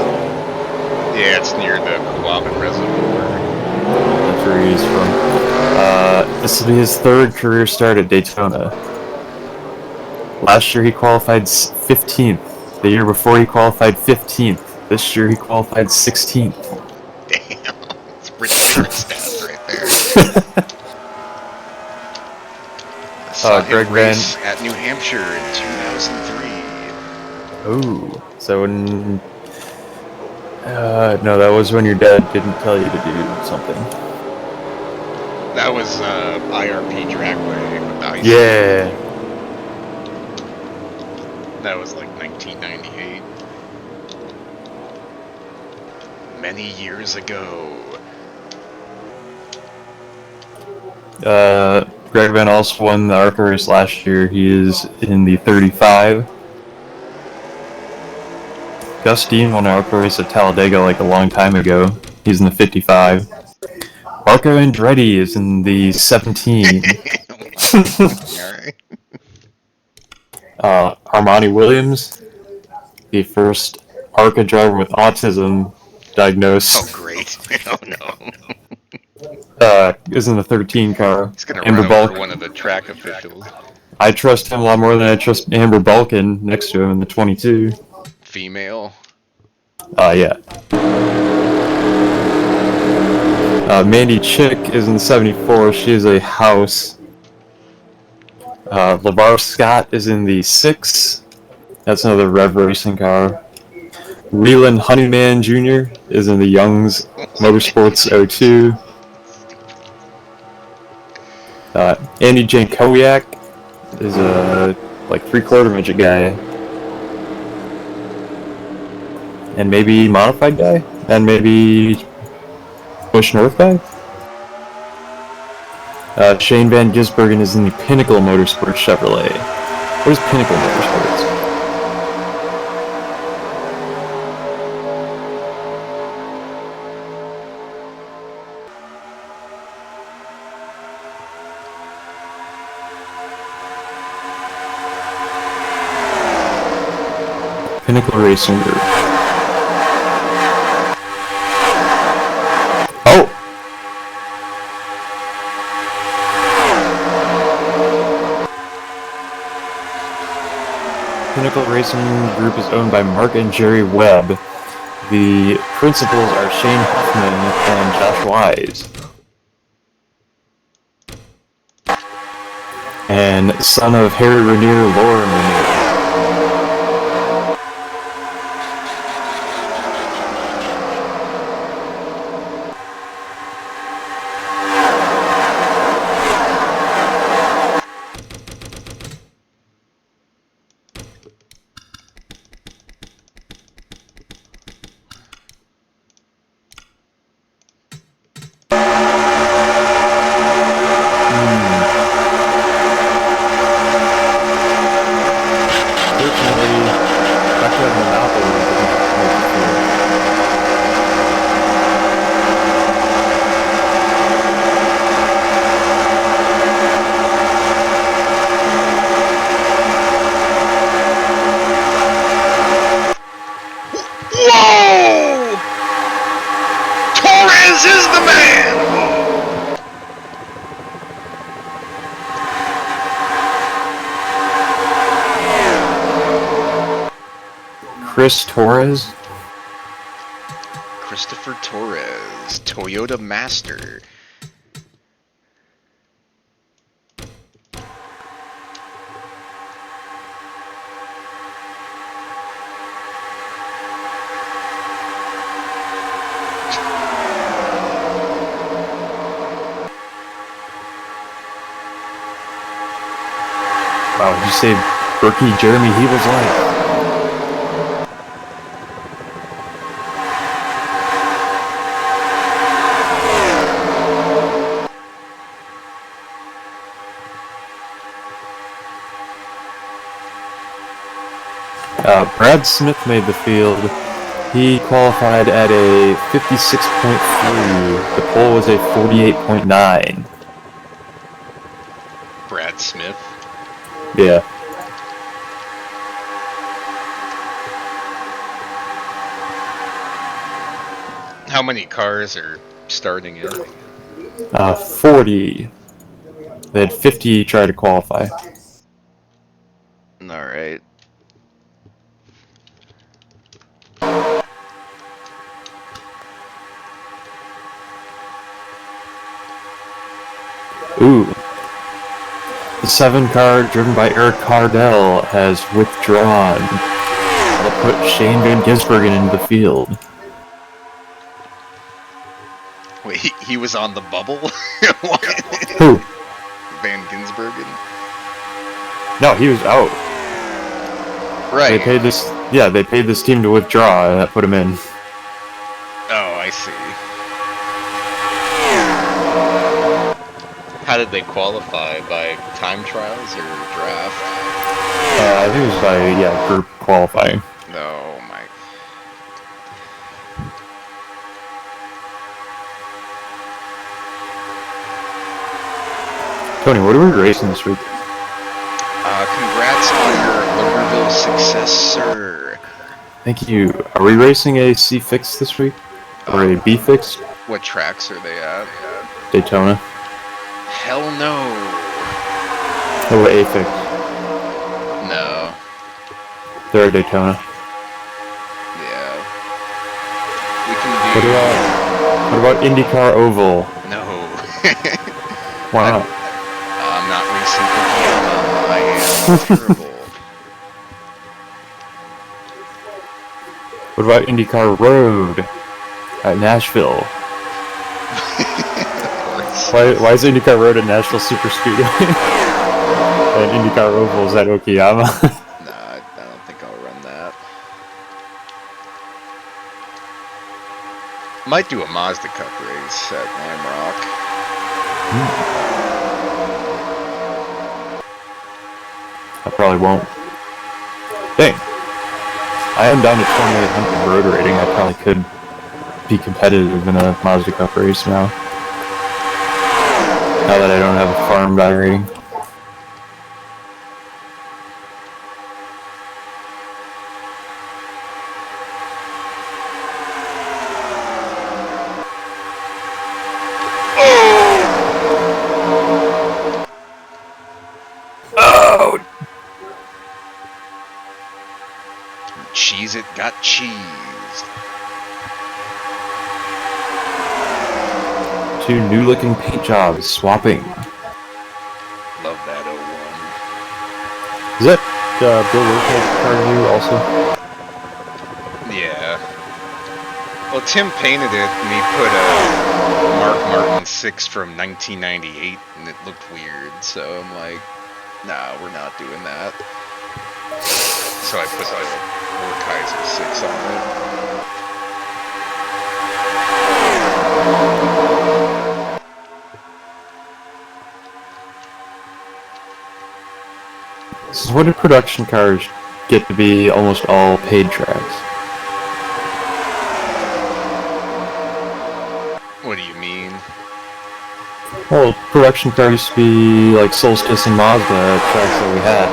Yeah, it's near the Quabbin Reservoir. That's where he's from. This will be his 3rd career start at Daytona. Last year he qualified 15th. The year before he qualified 15th. This year he qualified 16th. Damn, it's pretty short stats right there. I saw Greg him race at New Hampshire in 2003. Ooh, so when... no, that was when your dad didn't tell you to do something. That was IRP Dragway with the ice. Yeah. That was like 1998. Many years ago. Greg Van also won the ARCA race last year. He is in the 35. Gus Dean won the ARCA race at Talladega like a long time ago. He's in the 55. Marco Andretti is in the 17. Alright. Armani Williams, the first ARCA driver with autism diagnosed. Oh, great. Oh, no. is in the 13 car. He's gonna Amber run over Bulk. one of the track officials. I trust him a lot more than I trust Amber Balkin next to him in the 22. Female. Yeah. Mandy Chick is in the 74. She is a house. LeVar Scott is in the 6. That's another Rev Racing car. Leland Honeyman Jr. is in the Young's Motorsports 02. Andy Jankowiak is a like 3/4 midget guy. And maybe modified guy? And maybe Bush North guy? Shane Van Gisbergen is in the Pinnacle Motorsports Chevrolet. What is Pinnacle Motorsports? Pinnacle Racing Group. Oh! Pinnacle Racing Group is owned by Mark and Jerry Webb. The principals are Shane Huffman and Josh Wise. And son of Harry Ranier, Lauren Ranier. Whoa! Torres is the man! Chris Torres? Christopher Torres, Toyota Master. Wow, did you say Berkey Jeremy Heeble's life? Brad Smith made the field. He qualified at a 56.3. The pole was a 48.9. Brad Smith. Yeah. How many cars are starting in? 40. They had 50 try to qualify. Alright. Ooh. The 7 car driven by Eric Cardell has withdrawn. They'll put Shane Van Gisbergen into the field. Wait, he was on the bubble? Who? Van Ginsbergen? No, he was out. Right. They paid this. Yeah, they paid this team to withdraw, and that put him in. Oh, I see. How did they qualify? By time trials or draft? I think it was by group qualifying. No, my. Tony, what are we racing this week? Congrats on your Loverville success, sir. Thank you. Are we racing a C fix this week? Or a B fix? What tracks are they at? Daytona. Hell no. Oh, Aphex. No. They're at Daytona. Yeah. We can do. What about IndyCar Oval? No. Why not? I'm not racing for Yamaha. I am terrible. What about IndyCar Road at Nashville? Why is IndyCar Road at Nashville Super Speedway? And IndyCar Oval is at Okayama? Nah, I don't think I'll run that. Might do a Mazda Cup race at Lamrock. I probably won't. Dang. I am down to 2800 road rating. I probably could be competitive in a Mazda Cup race now. Now that I don't have a farm guy rating. Oh! Cheese it got cheesed. Two new looking paint jobs swapping. Love that 01. Is that Bill Lopez's car new also? Yeah. Well, Tim painted it and he put a Mark Martin 6 from 1998 and it looked weird, so I'm like, nah, we're not doing that. So I put the Werkheiser 6 on it. So when did production cars get to be almost all paid tracks? What do you mean? Well, production cars used to be like Solstice and Mazda tracks that we had.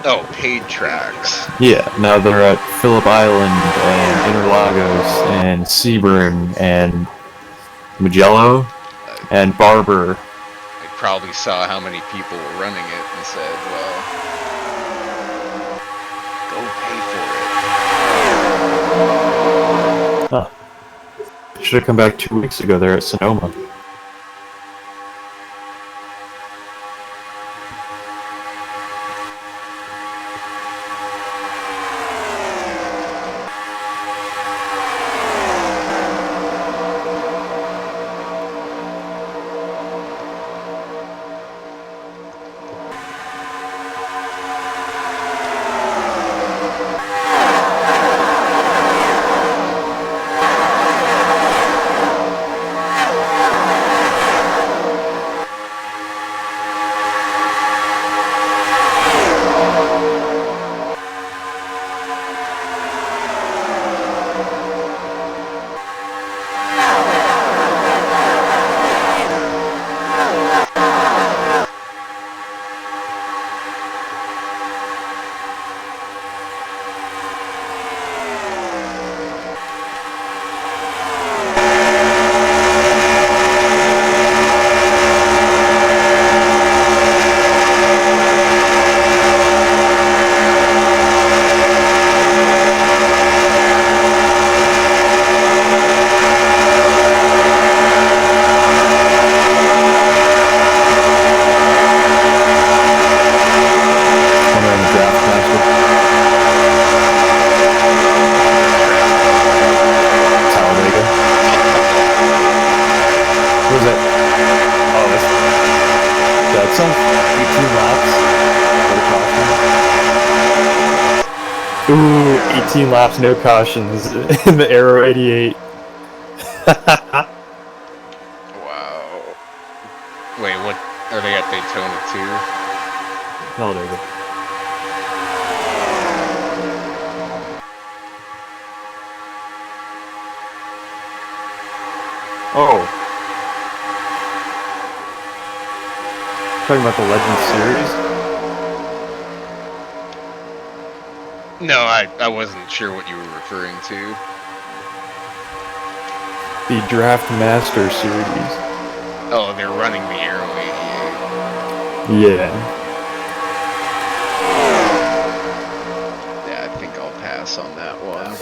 Oh, paid tracks. Yeah, now they're at Phillip Island and Interlagos and Sebring and Mugello and Barber. I probably saw how many people were running it and said, well, go pay for it. Huh. Should have come back 2 weeks ago there at Sonoma. Ooh, 18 laps, no cautions in the Aero 88. Wow. Wait, what? Are they at Daytona too? No, there you go. Oh. Talking about the Legends series? No, I wasn't sure what you were referring to. the Draft Master series. Oh, they're running the Aero 88. Yeah. Yeah, I think I'll pass on that one.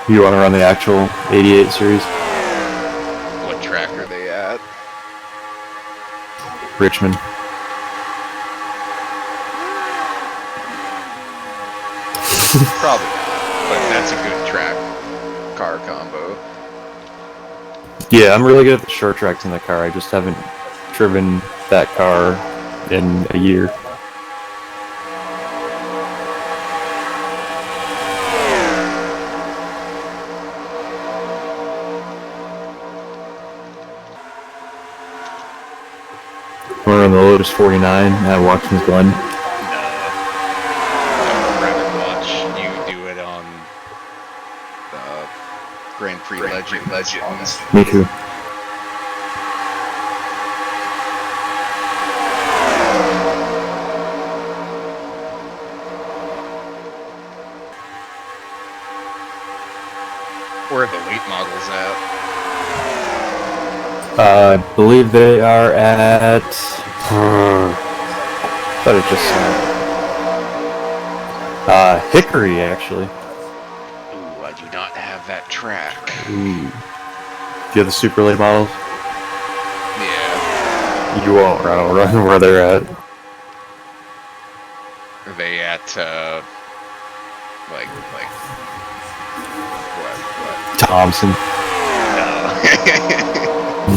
You want to run the actual 88 series? What track are they at? Richmond. Probably not, but that's a good track car combo. Yeah, I'm really good at the short tracks in the car. I just haven't driven that car in a year. We're on the Lotus 49 at Watkins Glen. No. I would rather watch you do it on Grand Prix Legends. Me too. Where are the late models at? I believe they are at. Thought it just Hickory, actually. Ooh, I do not have that track. Ooh. Do you have the super late models? Yeah. You won't run where they're at. Are they at, what? Thompson. No. No,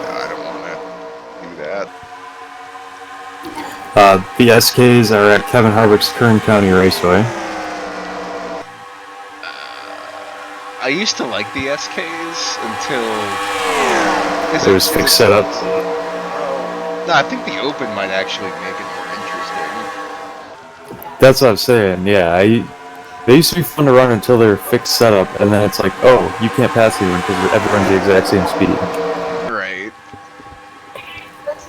I don't want to do that. The SKs are at Kevin Harvick's Kern County Raceway. I used to like the SKs until... It was fixed setup. No, I think the Open might actually make it more interesting. That's what I'm saying, yeah. They used to be fun to run until they're fixed setup, and then it's like, oh, you can't pass anyone because everyone's the exact same speed. Right.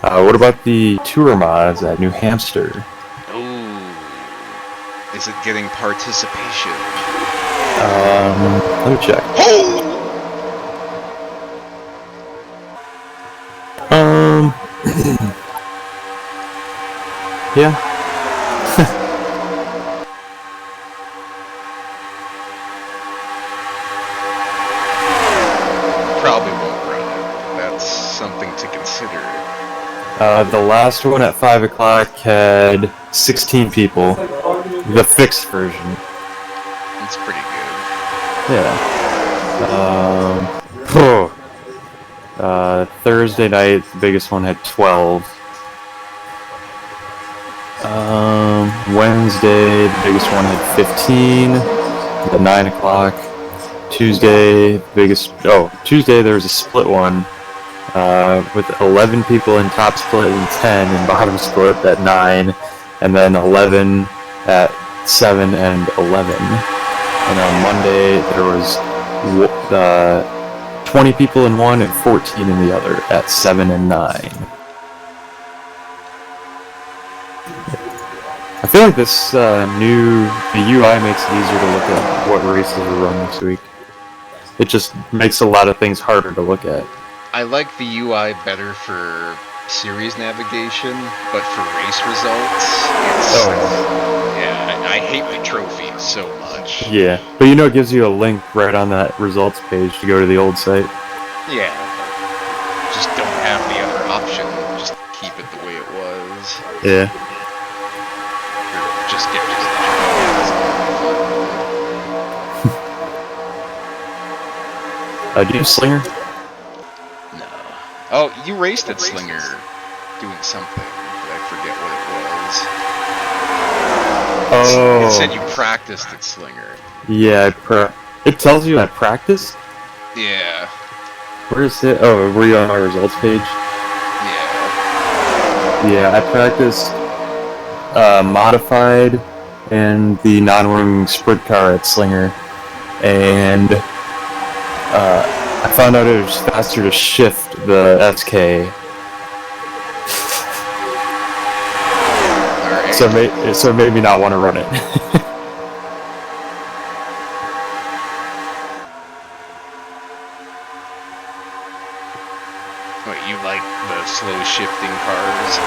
What about the Tour mods at New Hampshire? Ooh. Is it getting participation? Let me check. Oh! Yeah. Probably won't run it. That's something to consider. The last one at 5 o'clock had 16 people. The fixed version. It's pretty good. Yeah. Thursday night, the biggest one had 12. Wednesday, the biggest one had 15 at 9 o'clock. Tuesday, Tuesday there was a split one with 11 people in top split and 10 in bottom split at 9, and then 11 at 7 and 11. And on Monday there was 20 people in one and 14 in the other at 7 and 9. I feel like this the UI makes it easier to look at what races are run this week. It just makes a lot of things harder to look at. I like the UI better for series navigation, but for race results, it's... Yeah, I hate the trophies so much. Yeah, but it gives you a link right on that results page to go to the old site. Yeah, just don't have the other option. Just keep it the way it was. Yeah. Or just get rid of that. Do you have Slinger? No. Oh, you raced at Slinger doing something, but I forget what it was. Oh. It said you practiced at Slinger. Yeah, it tells you I practiced? Yeah. Where is it? Oh, were you on my results page? Yeah. Yeah, I practiced modified and the non-wing sprint car at Slinger, and I found out it was faster to shift the SK. Our So it made me not want to run it. What, you like the slow shifting cars?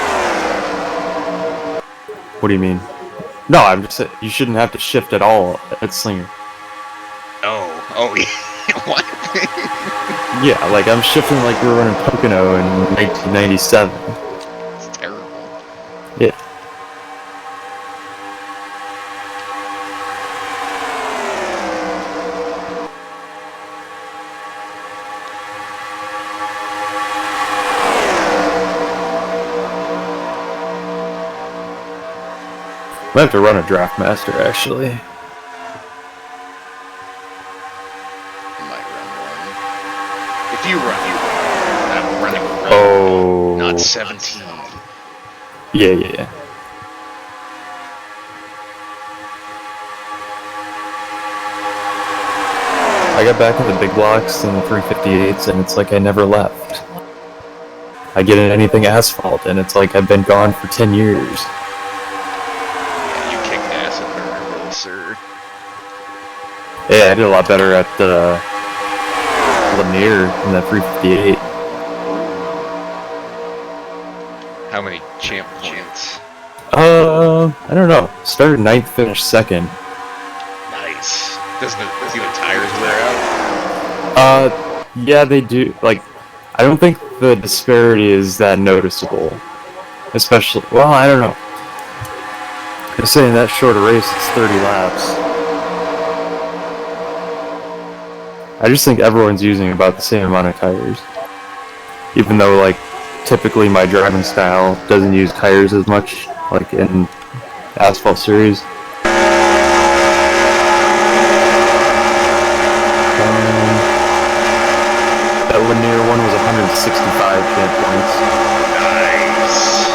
What do you mean? No, I'm just saying you shouldn't have to shift at all at Slinger. Oh, yeah. What? Yeah, like I'm shifting like we were running Pocono in 1997. It's terrible. Yeah. I have to run a Draft Master actually. Might run one. If you run, I'm running one. Oh. Not 17. Yeah. I got back in the big blocks and the 358s, and it's like I never left. I get in anything asphalt, and it's like I've been gone for 10 years. Yeah, you kicked ass at her, sir. Yeah, I did a lot better at the Lanier in that 358. How many champ points? I don't know. Started 9th, finished 2nd. Nice. Does the tires wear out? Yeah, they do. Like, I don't think the disparity is that noticeable. Especially, well, I don't know. I'm saying that short a race, it's 30 laps. I just think everyone's using about the same amount of tires. Even though, like, typically my driving style doesn't use tires as much, like in Asphalt Series. That Lanier one was 165 champ points. Nice.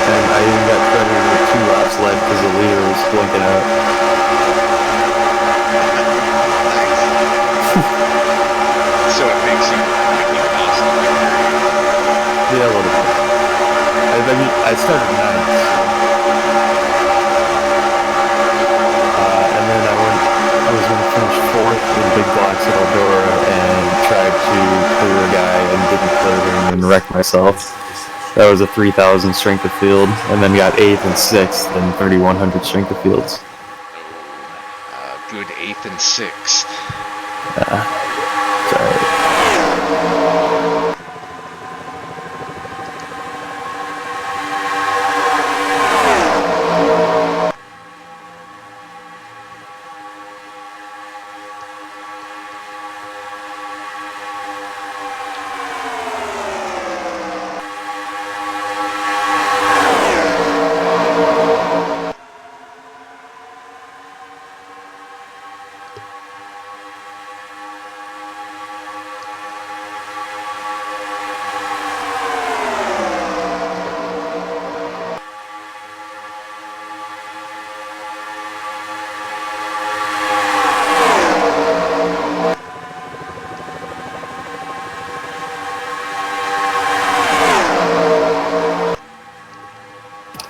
And I even got credited with 2 laps left because the leader was blinking out. So it makes you awesome. Yeah, a little bit. I mean, I started 9th. And then I was going to finish 4th in big blocks at Eldora and tried to clear a guy and didn't clear him and wrecked myself. That was a 3,000 strength of field, and then got 8th and 6th and 3,100 strength of fields. Good 8th and 6th. Sorry.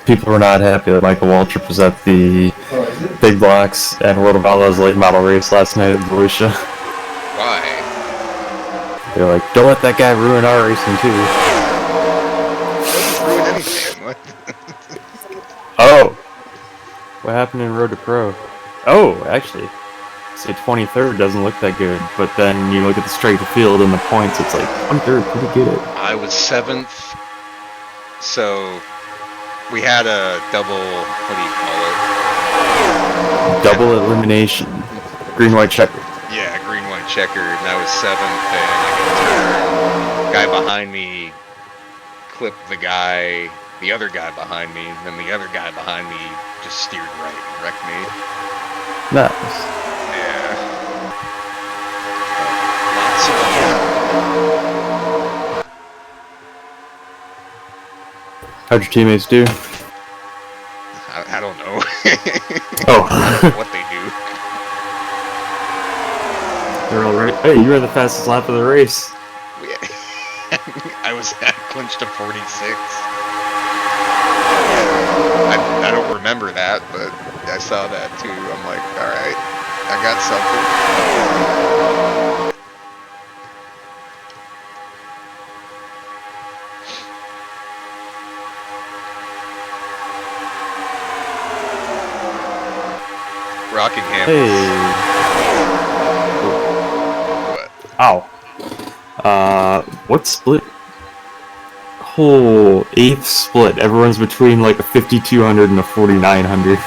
People were not happy that Michael Waltrip was at the big blocks and World of Outlaws late model race last night at Volusia. Why? They're like, don't let that guy ruin our racing too. Doesn't ruin anything. What? Oh! What happened in Road to Pro? Oh, actually. Say 23rd doesn't look that good, but then you look at the straight to field and the points, it's like 23rd, pretty good. I was 7th, so we had a double, what do you call it? Double elimination. Green, white, checker. Yeah, green, white, checkered, and I was 7th, and I got turned. Guy behind me clipped the other guy behind me, and then the other guy behind me just steered right and wrecked me. Nice. Yeah. Lots of How'd your teammates do? I don't know. Oh. I don't know what they do. They're all right. Hey, you were the fastest lap of the race. I clinched to 46. I don't remember that, but I saw that too. I'm like, alright, I got something. Rockingham. Hey. What? Ow. What split? Whole 8th split. Everyone's between like a 5,200 and a 4,900. Yeah.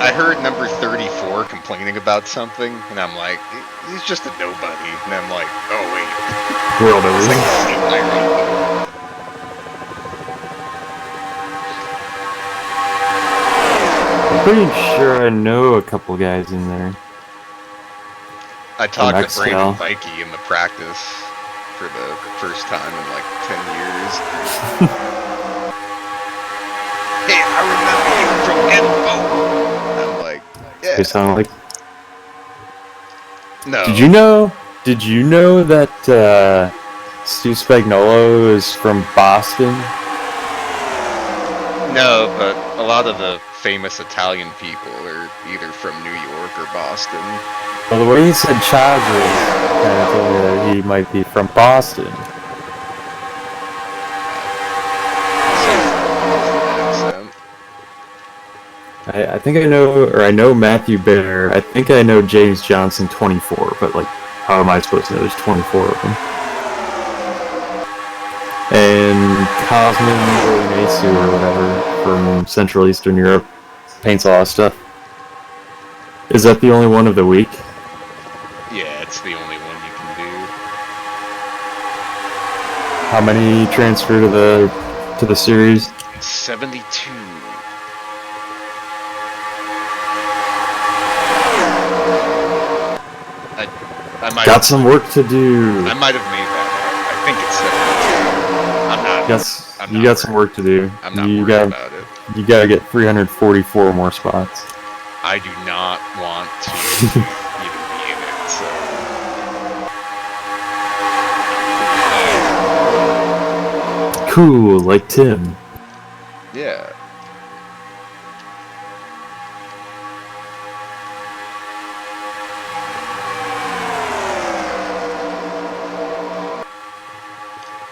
I heard number 34 complaining about something, and I'm like, he's just a nobody. And I'm like, oh wait. World It's over. like the same irony. I'm pretty sure I know a couple guys in there. I talked to Excel. Brandon Vikey in the practice for the first time in like 10 years. Hey, I remember you from Info. I'm like, yeah. They sound like. No. Did you know that Stu Spagnuolo is from Boston? No, but a lot of the famous Italian people are either from New York or Boston. Well, the way he said Chargers kind of told me that he might be from Boston. Accent. I think I know Matthew Baer. I think I know James Johnson 24, but like, how am I supposed to know there's 24 of them? And Cosmin Iliasu or whatever from Central Eastern Europe paints a lot of stuff. Is that the only one of the week? Yeah, it's the only one you can do. How many transfer to the series? 72. I might Got have, some work to do. I might have made that up. I think it's 72. I'm not. I'm You not got some work to do. I'm not You worried got about it. you got to get 344 more spots. I do not want to even be in it, so. Cool, like Tim. Yeah.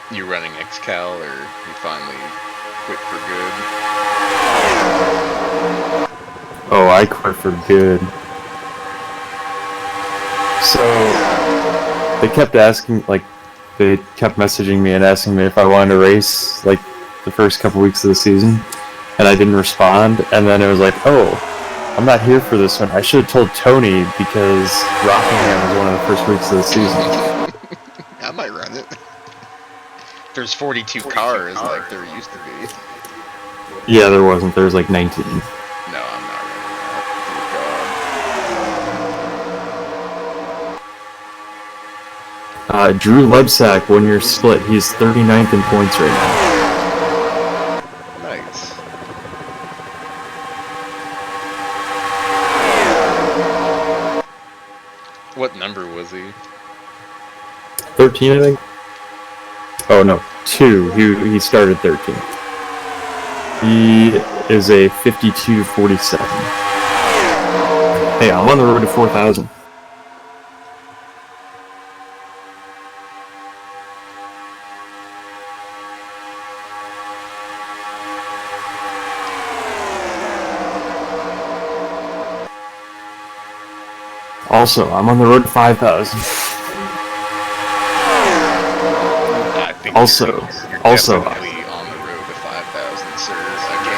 You running XCal, or you finally quit for good? Oh, I quit for good. So they kept messaging me and asking me if I wanted to race like the first couple weeks of the season, and I didn't respond. And then it was like, oh, I'm not here for this one. I should have told Tony because Rockingham was one of the first weeks of the season. I might run it. There's 42 cars like there used to be. Yeah, there wasn't. There was like 19. No, I'm not running that. Drew Lebsack, 1 year split. He's 39th in points right now. Nice. What number was he? 13, I think. Oh no, 2. He started 13. He is a 52.47. Hey, I'm on the road to 4,000. Also, I'm on the road to 5,000. I think Also, you're definitely on the road to 5,000, sir.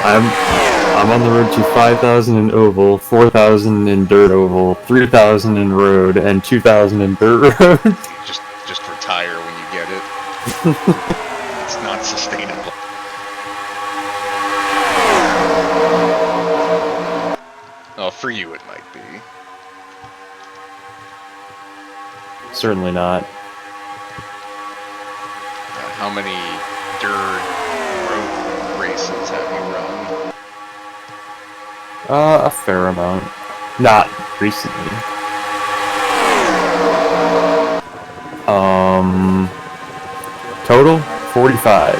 I'm on the road to 5,000 in oval, 4,000 in dirt oval, 3,000 in road, and 2,000 in dirt road. Just retire when you get it. It's not sustainable. Oh, for you it might be. Certainly not. How many dirt road races have you run? A fair amount. Not recently. Total 45.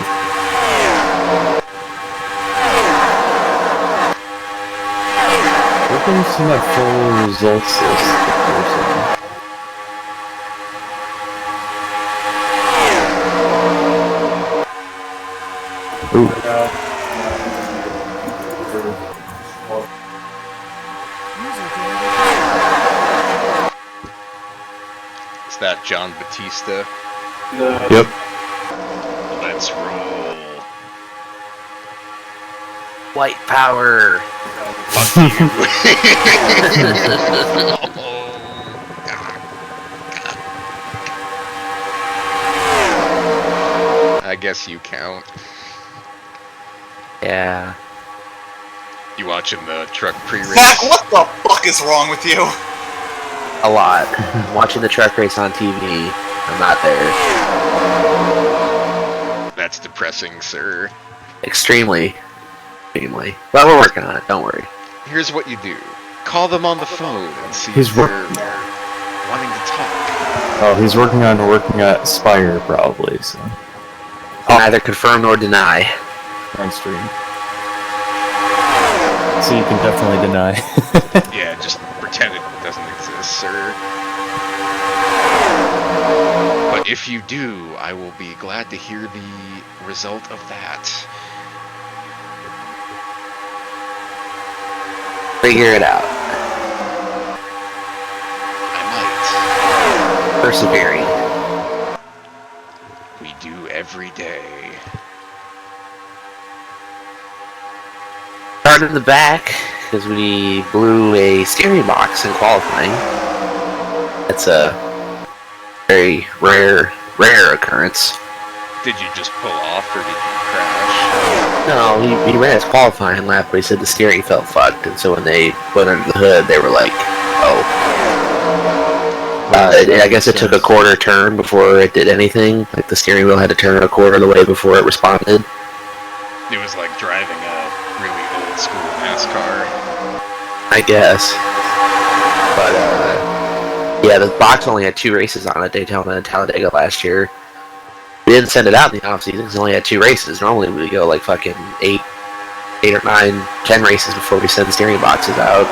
How can you see my full results list? Is that John Batista? Yep. Let's roll. White power. Fuck you. I guess you count. Yeah. You watching the truck pre-race? Zach, what the fuck is wrong with you? A lot. I'm watching the truck race on TV. I'm not there. That's depressing, sir. Extremely. Extremely. But we're working on it. Don't worry. Here's what you do. Call them on the phone and see He's if they're wanting to talk. Oh, he's working at Spire probably, so. Can neither confirm nor deny. On stream. So you can definitely deny. Yeah, just pretend it doesn't exist, sir. But if you do, I will be glad to hear the result of that. Figure it out. I might. Persevering. We do every day. Started in the back because we blew a steering box in qualifying. It's a very rare occurrence. Did you just pull off or did you crash? No, he ran his qualifying lap, but he said the steering felt fucked, and so when they went under the hood, they were like, oh. I guess it took a quarter turn before it did anything. Like the steering wheel had to turn a quarter of the way before it responded. It was like driving a really old school NASCAR. I guess. But, yeah, the box only had 2 races on it, Daytona and Talladega last year. We didn't send it out in the off-season because it only had 2 races. Normally we go like fucking 8 or 9, 10 races before we send the steering boxes out.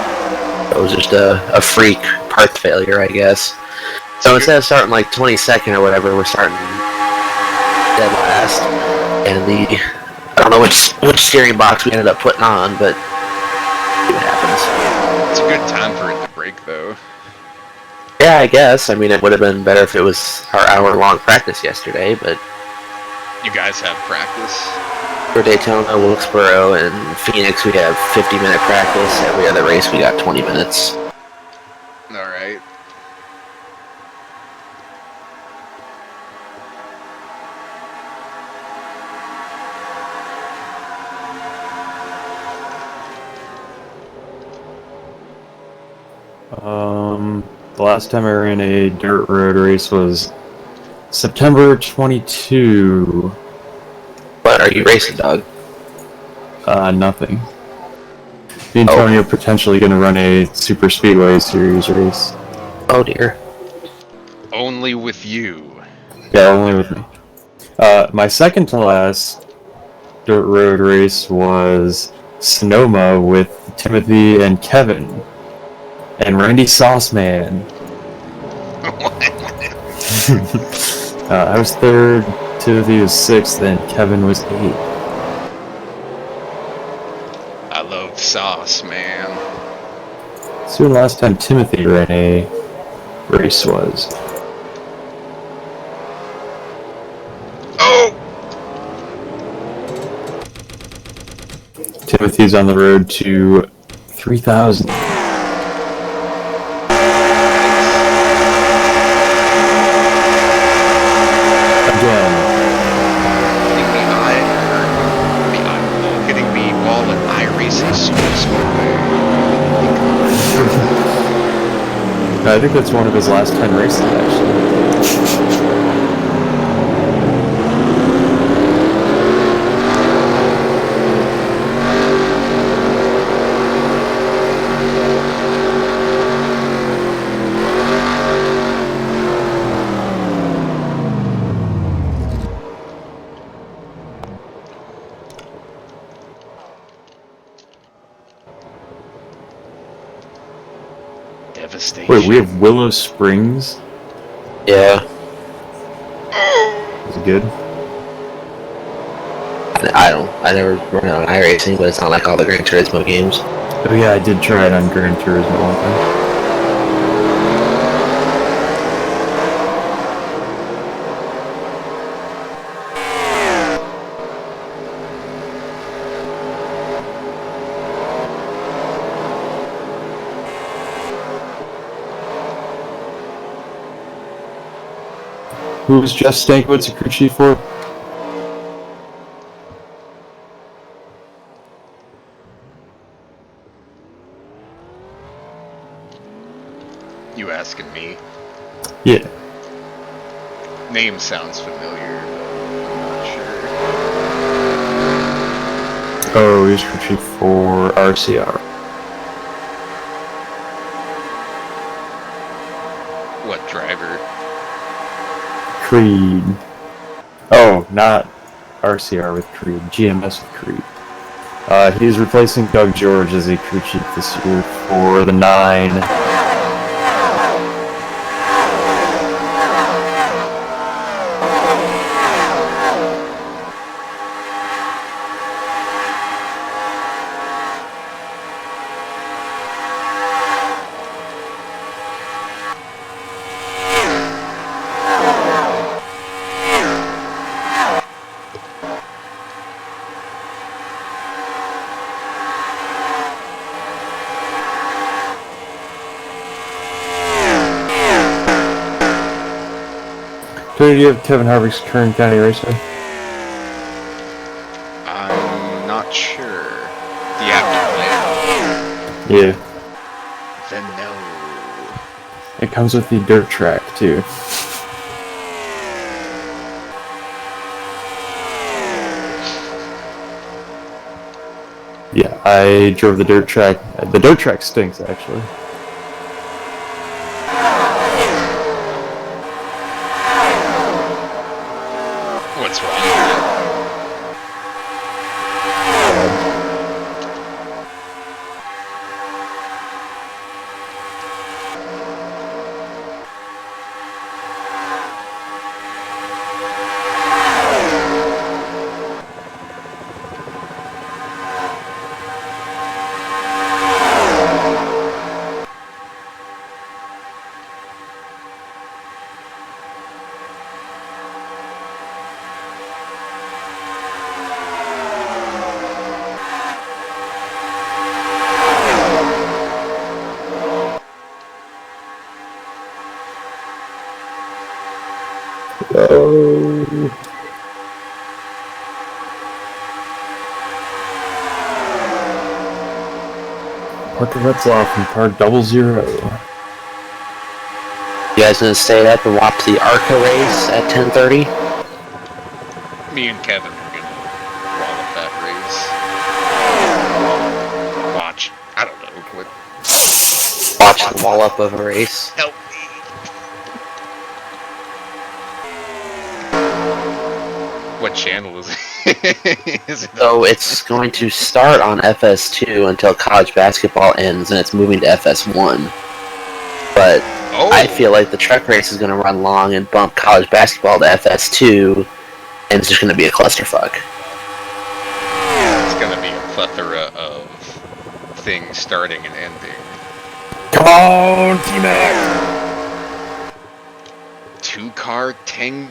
It was just a freak parts failure, I guess. So instead of starting like 22nd or whatever, we're starting dead last. And I don't know which steering box we ended up putting on, but see what happens. It's a good time for it to break, though. Yeah, I guess. I mean, it would have been better if it was our hour-long practice yesterday, but You guys have practice? for Daytona, Wilkesboro, and Phoenix, we have 50-minute practice. Every other race, we got 20 minutes. Alright. The last time I ran a dirt road race was September 22. What are you racing, dog? Nothing. Me and Tony are potentially going to run a Super Speedway Series race. Oh dear. Only with you. Yeah, only with me. My second to last dirt road race was Sonoma with Timothy and Kevin. And Randy Sauceman. I was 3rd, Timothy was 6th, and Kevin was 8th. I love sauce, man. So when the last time Timothy ran a race was? Oh! Timothy's on the road to 3,000. Hitting me while an iRacing Super Speedway. I think that's one of his last 10 races, actually. station. Wait, we have Willow Springs? Yeah. Is it good? I never run on iRacing, but it's not like all the Gran Turismo games. Oh yeah, I did try it on Gran Turismo one time. Who was Jeff Stankiewicz a crew chief for? You asking me? Yeah. Name sounds familiar, but I'm not sure. Oh, he was crew chief for RCR. What driver? Creed. Oh, not RCR with Creed. GMS with Creed. He's replacing Doug George as a crew chief this year for the 9. Tony, do you have Kevin Harvick's Kern County Raceway? I'm not sure. Do you have to play Yeah. it? Then no. It comes with the dirt track, too. Yeah, I drove the dirt track. The dirt track stinks, actually. What's wrong with it? Oh. Parker Retzloff in car 00. You guys gonna stay up and watch the ARCA race at 10:30? Me and Kevin are gonna wallop that race. Watch. I don't know. What? Watch the wall up of a race. Help me. What channel is it? Is it So it's going to start on FS2 until college basketball ends, and it's moving to FS1. But oh, I feel like the truck race is going to run long and bump college basketball to FS2, and it's just going to be a clusterfuck. it's gonna be a plethora of things starting and ending. Come on, T-Mac! 2-car, 10.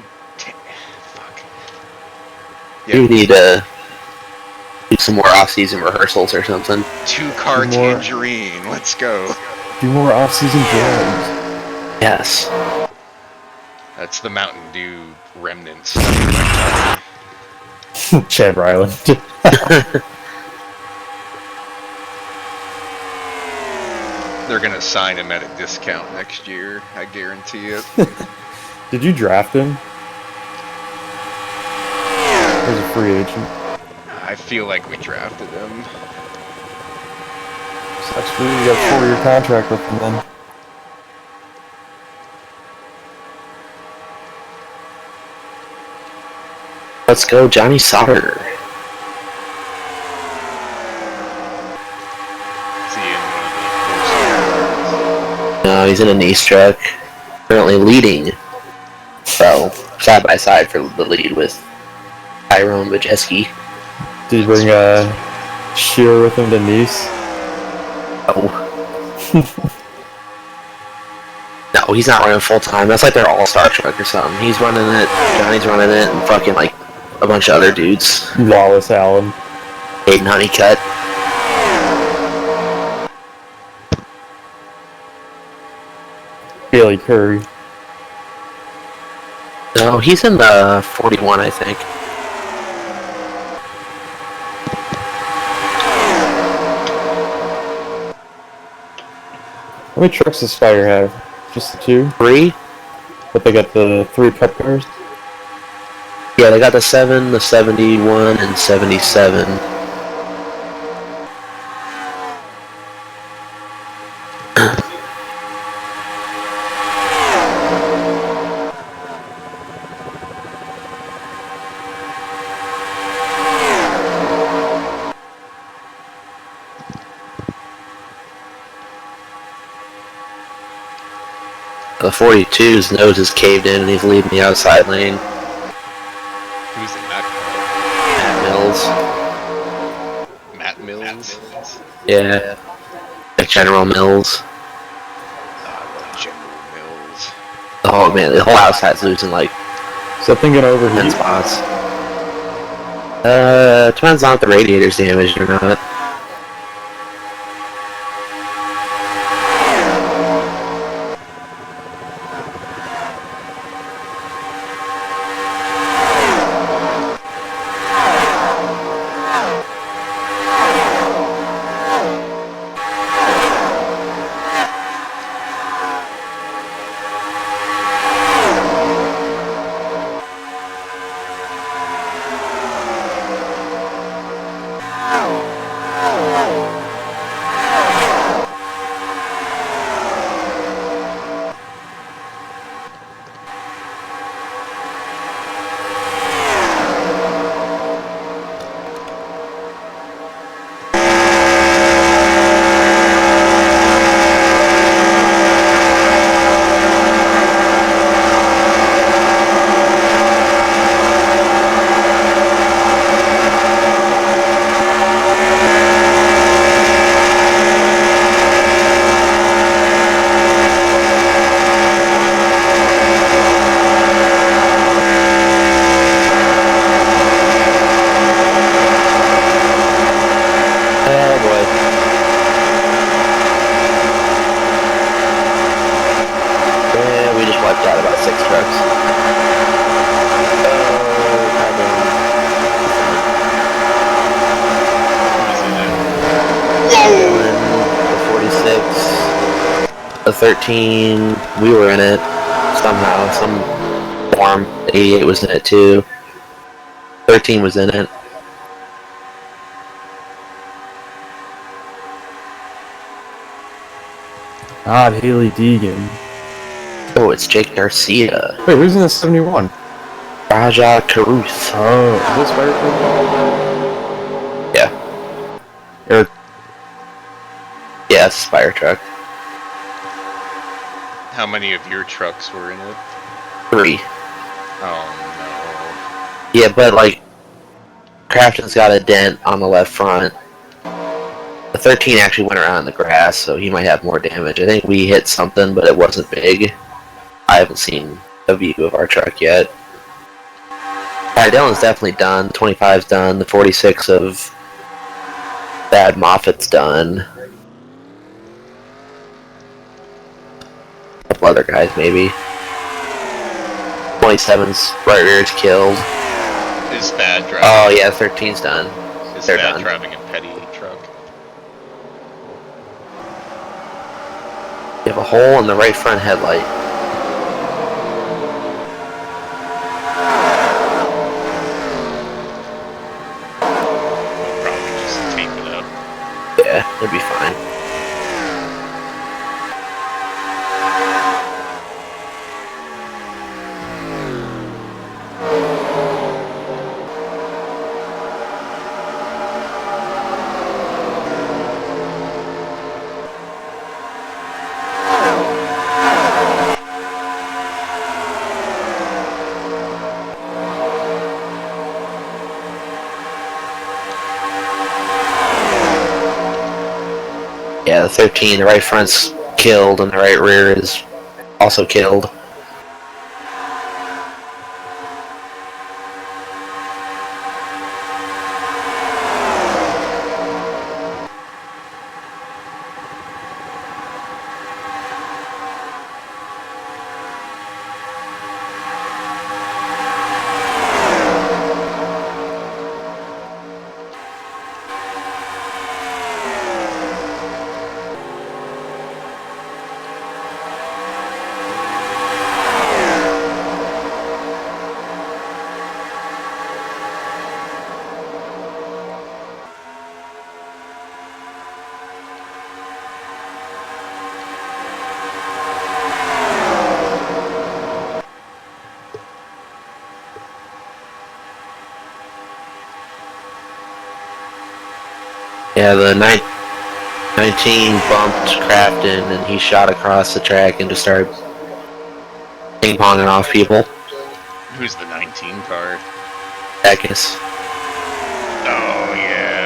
Fuck. You need to do some more off-season rehearsals or something. 2-car Two more. tangerine. Let's go. Do more off-season jobs. Yes. That's the Mountain Dew remnants. Chad Ryland. They're gonna sign him at a discount next year. I guarantee it. Did you draft him? As a free agent? I feel like we drafted him. Sucks for you. You got a 4-year contract with him then. Let's go, Johnny Sauter. Is he in one of the No, he's in a Nice truck, currently leading. So, side by side for the lead with Tyrone Bajeski. Did he bring Shearer with him to Nice? Oh. No, he's not running full time. That's like their all-star truck or something. He's running it, Johnny's running it, and fucking like a bunch of other dudes. Wallace Allen. Hayden Honeycutt. Bailey Curry. No, he's in the 41, I think. How many trucks does Spire have? Just the 2? 3? But they got the 3 cup cars? Yeah, they got the 7, the 71, and 77. The 42's nose is caved in and he's leaving the outside lane. Who's in that Matt Mills. Matt Mills? Yeah. Like General Mills. General Mills. Oh man, the whole outside's losing like Is that thing gonna 10 overheat? spots. Depends on if the radiator's damaged or not. The 13, we were in it somehow, some form. 88 was in it too. 13 was in it. Odd Haley Deegan. Oh, it's Jake Garcia. Wait, who's in the 71? Raja Caruth. Oh, is this Spire? Yeah. Eric. Yeah, it's a Spire truck. How many of your trucks were in it? 3. Oh Yeah, but like, Crafton's got a dent on the left front. The 13 actually went around the grass, so he might have more damage. I think we hit something, but it wasn't big. I haven't seen a view of our truck yet. Alright, Dylan's definitely done. 25's done. The 46 of Bad Moffat's done. A couple other guys, maybe. 27's right rear's killed. no. Is Bad driving? Oh yeah, 13's done. Is They're Bad done. driving a petty truck? You have a hole in the right front headlight. Probably just tape it up. Yeah, it'll be fine. 13, the right front's killed and the right rear is also killed. Yeah, the 19 bumped Crafton and he shot across the track and just started ping-ponging off people. Who's the 19 car? Ekus. Oh, yeah.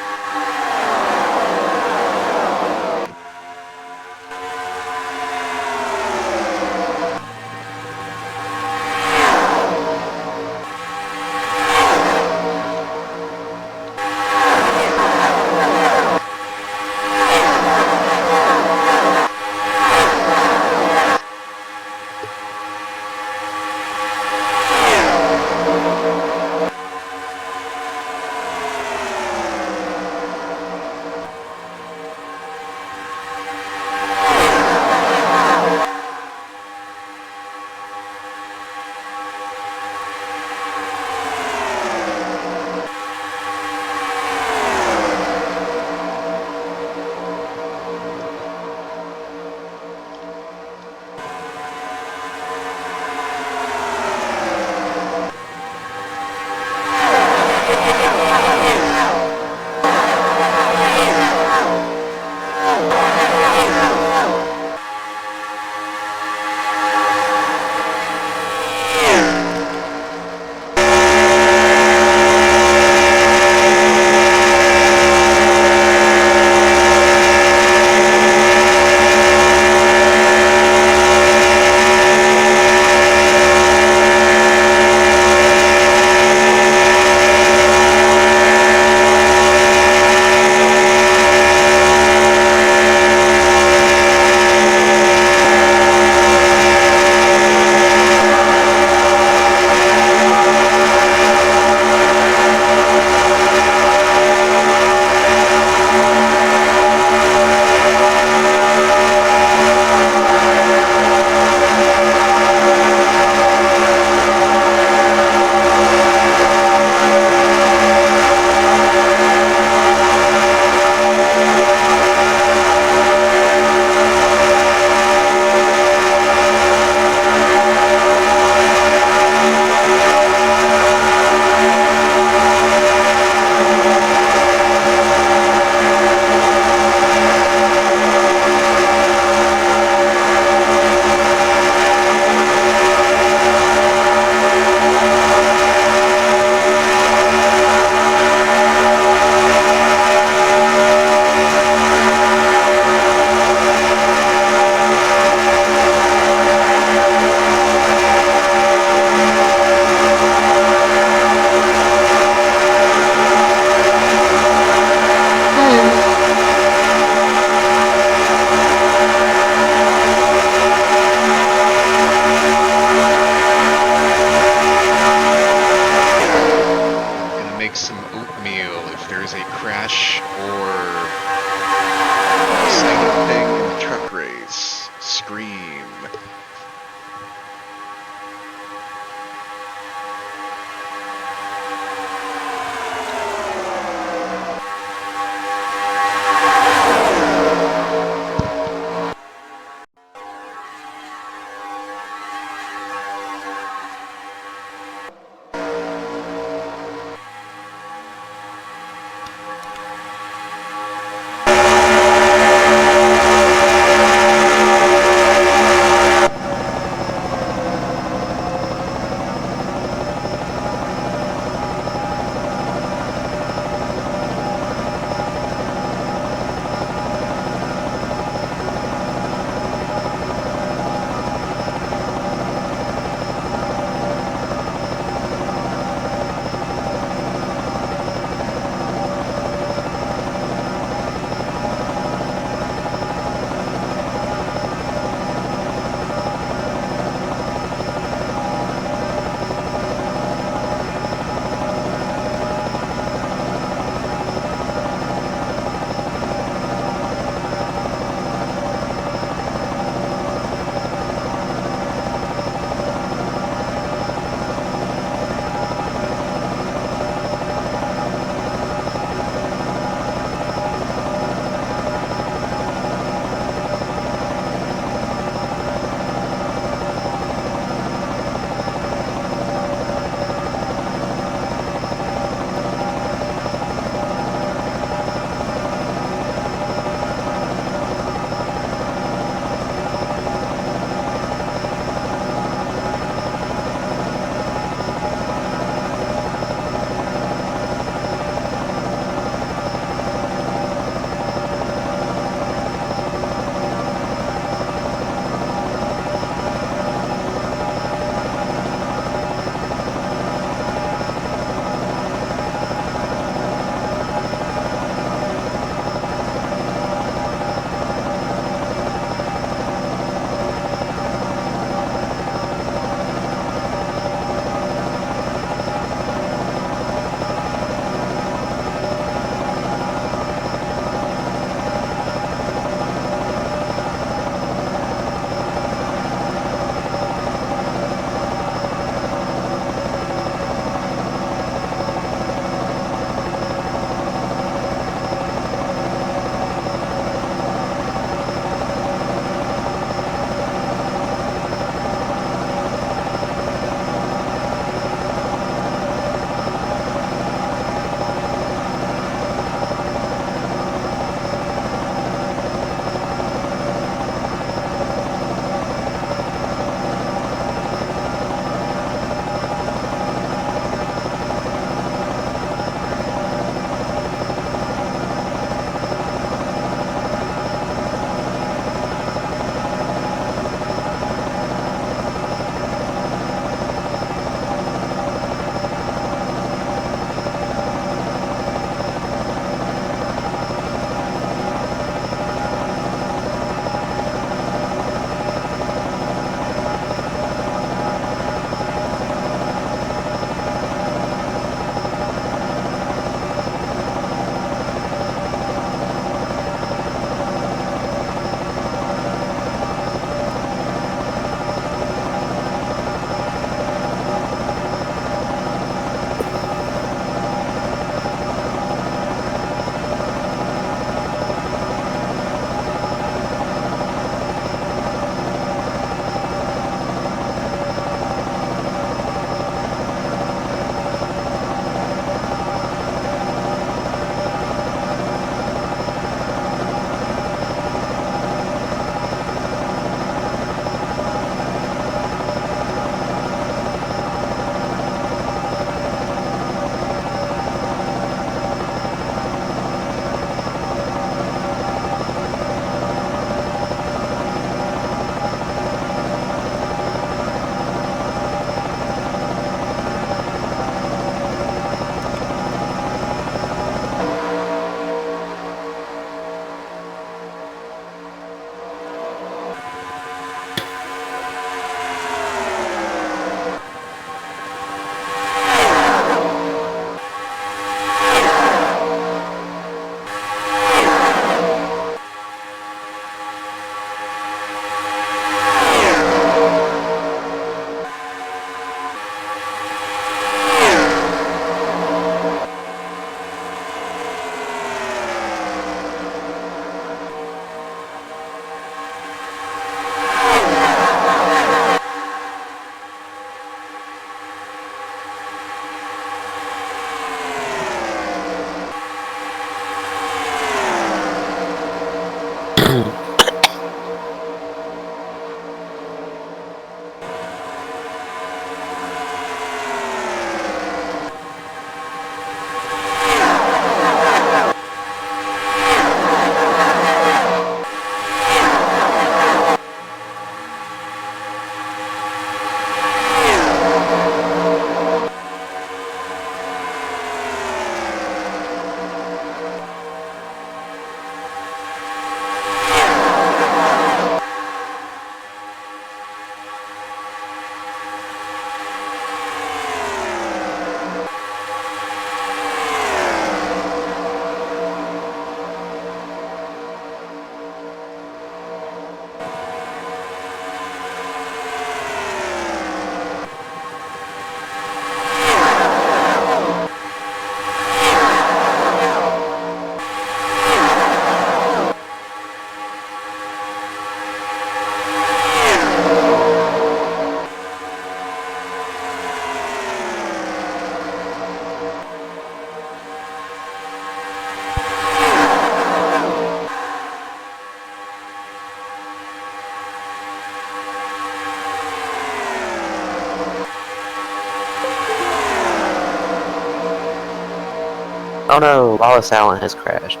Oh no, Wallace Allen has crashed.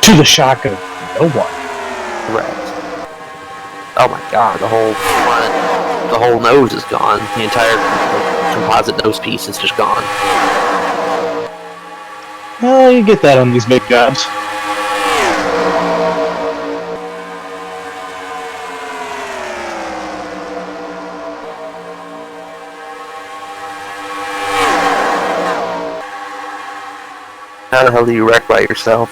To the shock of no one. Correct. Oh my god, the whole front, the whole nose is gone. The entire composite nose piece is just gone. Well, you get that on these big jobs. How the hell do you wreck by yourself?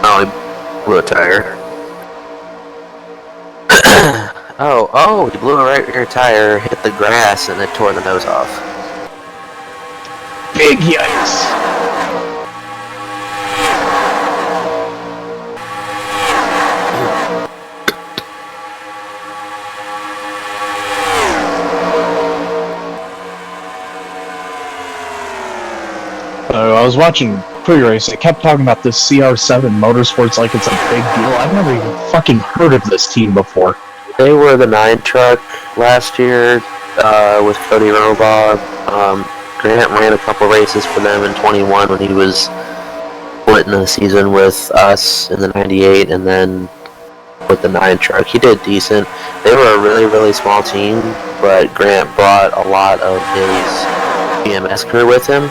Oh, he blew a tire. oh, he blew a right rear tire, hit the grass, and it tore the nose off. Big yikes. I was watching pre-race. They kept talking about this CR7 Motorsports like it's a big deal. I've never even fucking heard of this team before. They were the 9 truck last year with Cody Robaugh. Grant ran a couple races for them in 21 when he was splitting the season with us in the 98, and then with the 9 truck. He did decent. They were a really, really small team, but Grant brought a lot of his GMS crew with him.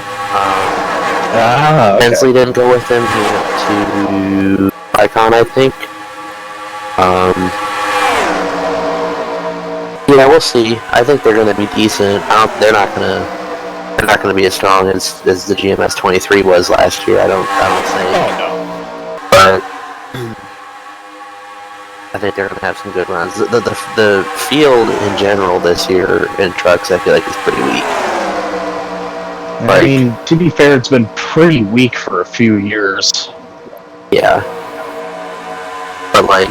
Okay. Hensley didn't go with him. He went to Icon, I think. Yeah, we'll see. I think they're going to be decent. They're not going to be as strong as the GMS 23 was last year. I don't think. Oh no. But I think they're going to have some good runs. The field in general this year in trucks, I feel like, is pretty weak. I mean, to be fair, it's been pretty weak for a few years. Yeah. But, like,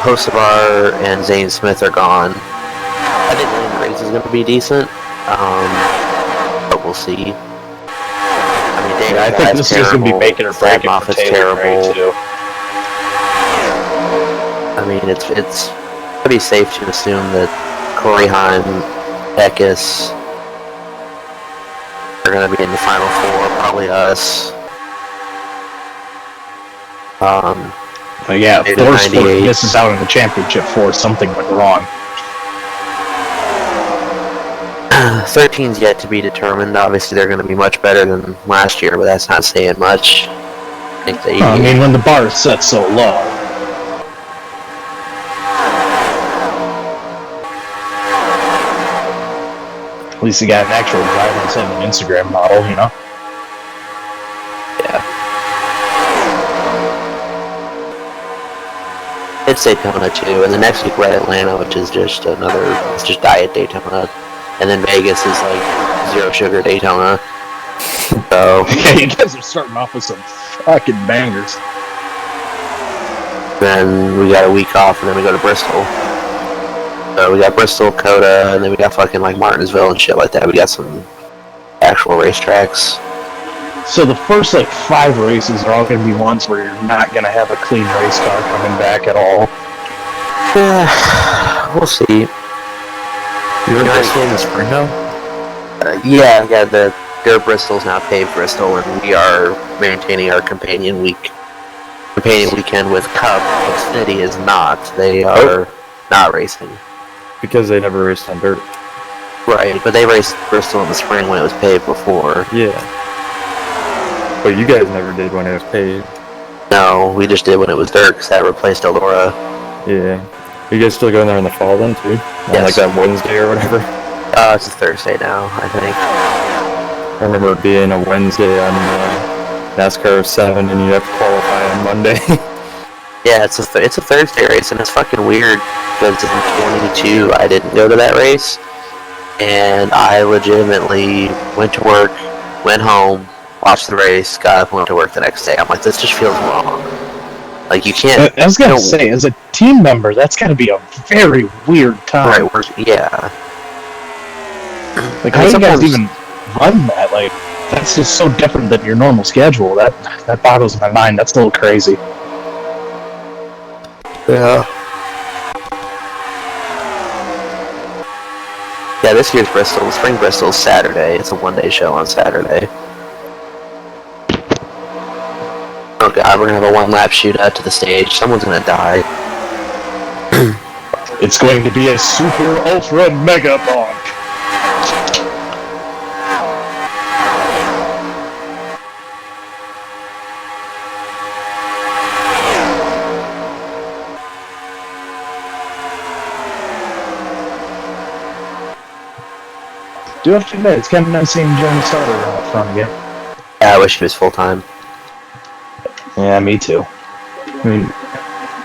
Hocevar and Zane Smith are gone. I think the race is going to be decent, but we'll see. I mean, David I think this is going to be making or breaking for Taylor Gray, too. I mean, it's pretty safe to assume that Corey Heim, Eckes are going to be in the Final Four, probably us. Yeah, Thorsport misses out on the championship for something went wrong. 13's yet to be determined. Obviously, they're going to be much better than last year, but that's not saying much. I mean, when the bar is set so low. At least you got an actual driver instead of an Instagram model, you know? Yeah. It's Daytona too, and the next week we're at Atlanta, which is just it's just diet Daytona. And then Vegas is like zero sugar Daytona. So yeah, you guys are starting off with some fucking bangers. Then we got a week off, and then we go to Bristol. So we got Bristol, Coda, and then we got fucking like Martinsville and shit like that. We got some actual racetracks. So the first like 5 races are all going to be ones where you're not going to have a clean race car coming back at all. Yeah, we'll see. You're Bristol in the spring now? Yeah, the Dirt Bristol's now paved Bristol, and we are maintaining our companion weekend with Cup. Xfinity is not. They are not racing. Because they never raced on dirt. Right, but they raced Bristol in the spring when it was paved before. Yeah. But you guys never did when it was paved. No, we just did when it was dirt, because that replaced Eldora. Yeah. You guys still going there in the fall then, too? On like that Wednesday or whatever? It's a Thursday now, I think. I remember it being a Wednesday on NASCAR 7, and you have to qualify on Monday. Yeah, it's a Thursday race, and it's fucking weird, because in 22 I didn't go to that race, and I legitimately went to work, went home, watched the race, got up and went to work the next day. I'm like, this just feels wrong. Like, you can't... I was going to say, as a team member, that's got to be a very weird time. Right, yeah. Like, how do you guys even run that? Like, that's just so different than your normal schedule. That boggles my mind. That's a little crazy. Yeah. Yeah, this year's Bristol, Spring Bristol's Saturday. It's a one-day show on Saturday. Oh god, we're gonna have a one-lap shootout to the stage. Someone's gonna die. It's going to be a super ultra mega bonk. Do have to admit, it's kind of nice seeing Jeremy Sauter out front again. Yeah, I wish he was full-time. Yeah, me too. I mean,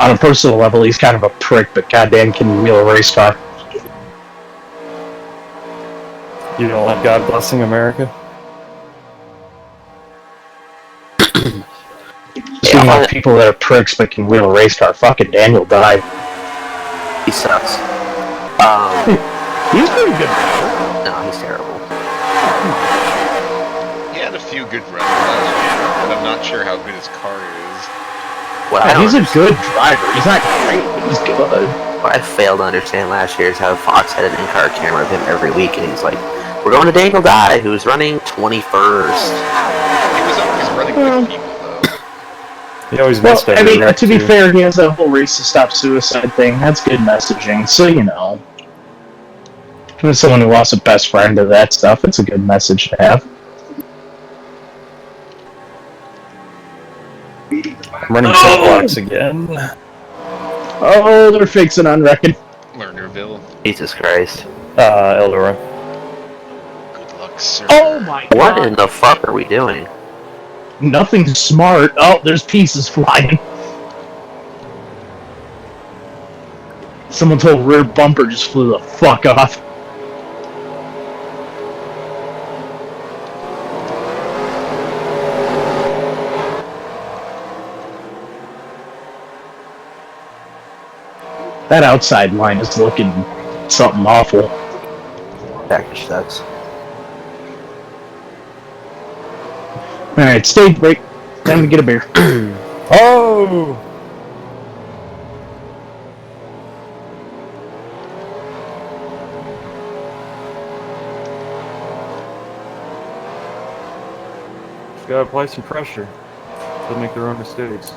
on a personal level, he's kind of a prick, but goddamn can he wheel a race car. You don't like God blessing America? Speaking of people that are pricks but can wheel a race car, fucking Daniel died. He sucks. He's pretty good. No, he's terrible. He had a few good runs last year, but I'm not sure how good his car is. He's a good driver. He's not great, but he's good. What I failed to understand last year is how Fox had an in-car camera of him every week, and he's like, "We're going to Daniel Dye, who's running 21st." He was always running with people, though. He always Well, missed I every mean, wreck, to be too. fair, he has that whole race to stop suicide thing. That's good messaging, so you know. As someone who lost a best friend to that stuff, it's a good message to have. I'm running shot blocks again. Oh, they're fixing on Reckon. Lernerville. Jesus Christ. Eldora. Good luck, sir. Oh my god. What in the fuck are we doing? Nothing smart. Oh, there's pieces flying. Someone's whole rear bumper just flew the fuck off. That outside line is looking something awful. Package sucks. Alright, stage break. Time to get a beer. Oh! Just gotta apply some pressure. They'll make their own mistakes.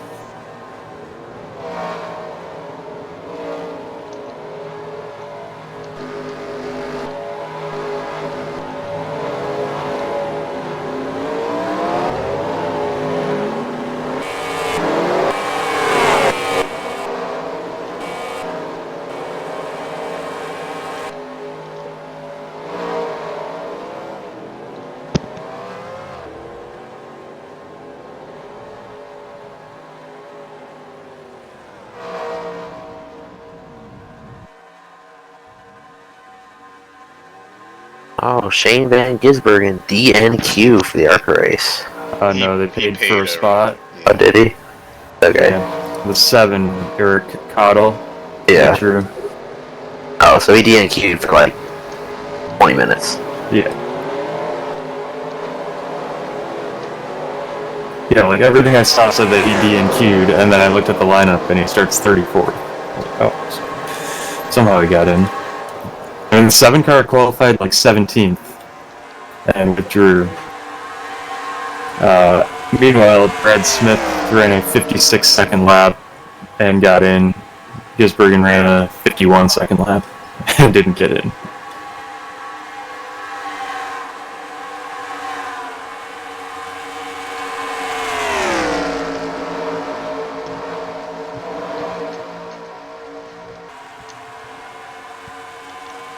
Oh, Shane Van Gisbergen DNQ for the ARCA race. No, they paid paid for a spot. Oh, did he? Okay. Yeah. The 7, Eric Cottle. Yeah. True. Oh, so he DNQ'd for like 20 minutes. Yeah. Yeah, like everything I saw said that he DNQ'd, and then I looked at the lineup and he starts 34th. Oh, somehow he got in. And the 7 car qualified like 17th and withdrew. Meanwhile, Brad Smith ran a 56-second lap and got in. Gisbergen ran a 51-second lap and didn't get in.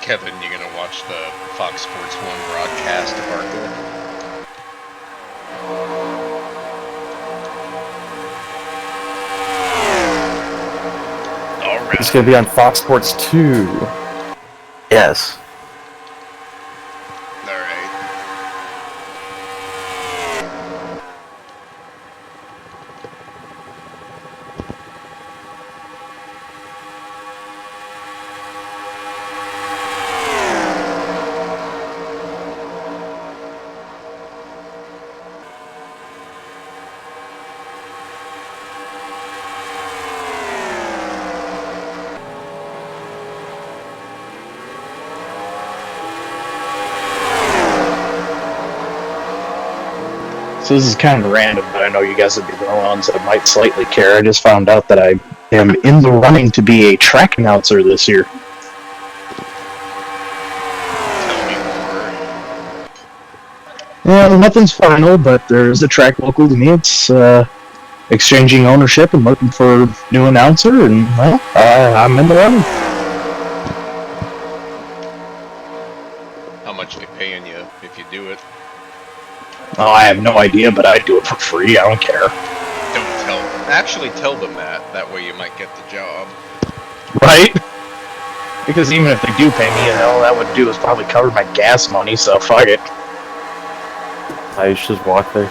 Kevin, you gonna watch the Fox Sports 1 broadcast of ARCA? Alright. It's going to be on Fox Sports 2. Yes. Alright. So this is kind of random, but I know you guys would be the ones that might slightly care. I just found out that I am in the running to be a track announcer this year. Tell me more. Yeah, nothing's final, but there's a track local to me. It's exchanging ownership and looking for a new announcer, and well, I'm in the running. How much are they paying you if you do it? Oh, I have no idea, but I'd do it for free. I don't care. Don't tell them. Actually, tell them that. That way you might get the job. Right? Because even if they do pay me, all that would do is probably cover my gas money, so fuck it. I should just walk there.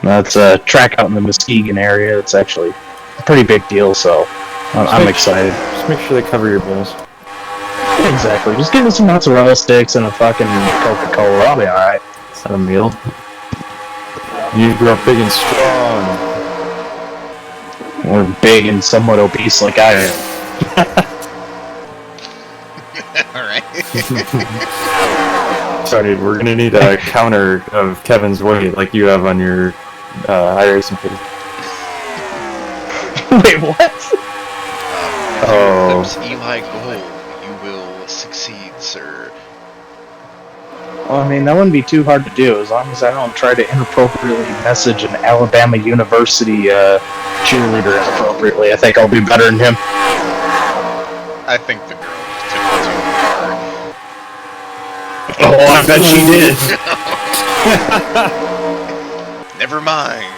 That's a track out in the Muskegon area. It's actually a pretty big deal, so I'm excited. Just make sure they cover your bills. Exactly. Just give me some mozzarella sticks and a fucking Coca-Cola. I'll be alright. Is that a meal? You grew up big and strong. Or big and somewhat obese like I am. Alright. Sorry, we're gonna need a counter of Kevin's weight like you have on your iRacing page. Wait, what? Oh. Eclipse Eli Gold. You will succeed, sir. Well, I mean, that wouldn't be too hard to do, as long as I don't try to inappropriately message an Alabama University cheerleader inappropriately. I think I'll be better than him. I think the girl just took it too far. Oh, I bet she did. Never mind.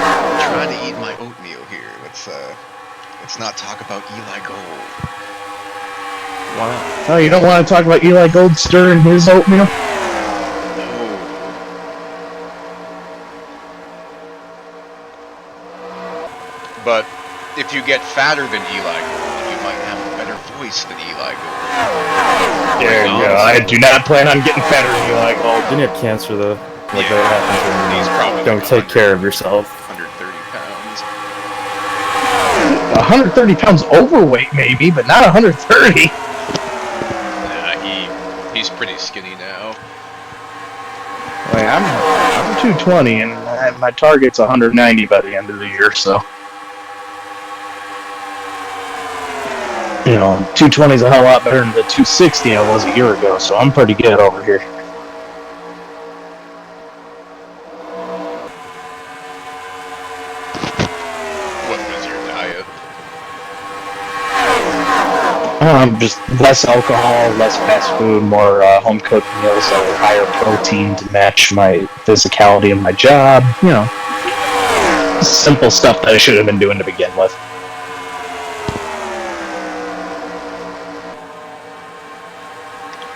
I'm trying to eat my oatmeal here. Let's not talk about Eli Gold. Why not? Oh, you don't want to talk about Eli Gold stirring his oatmeal? No. But if you get fatter than Eli Gold, you might have a better voice than Eli Gold. There you go. I do not plan on getting fatter than Eli Gold. Didn't you have cancer though? Like Yeah. that happens when He's probably you don't like take care of yourself. 130 pounds. 130 pounds overweight, maybe, but not 130. Nah, he's pretty skinny now. Like, I'm 220, and my target's 190 by the end of the year, so. You know, 220 is a hell of a lot better than the 260 I was a year ago, so I'm pretty good over here. What was your diet? Just less alcohol, less fast food, more home-cooked meals that are higher protein to match my physicality and my job. You know, simple stuff that I should have been doing to begin with.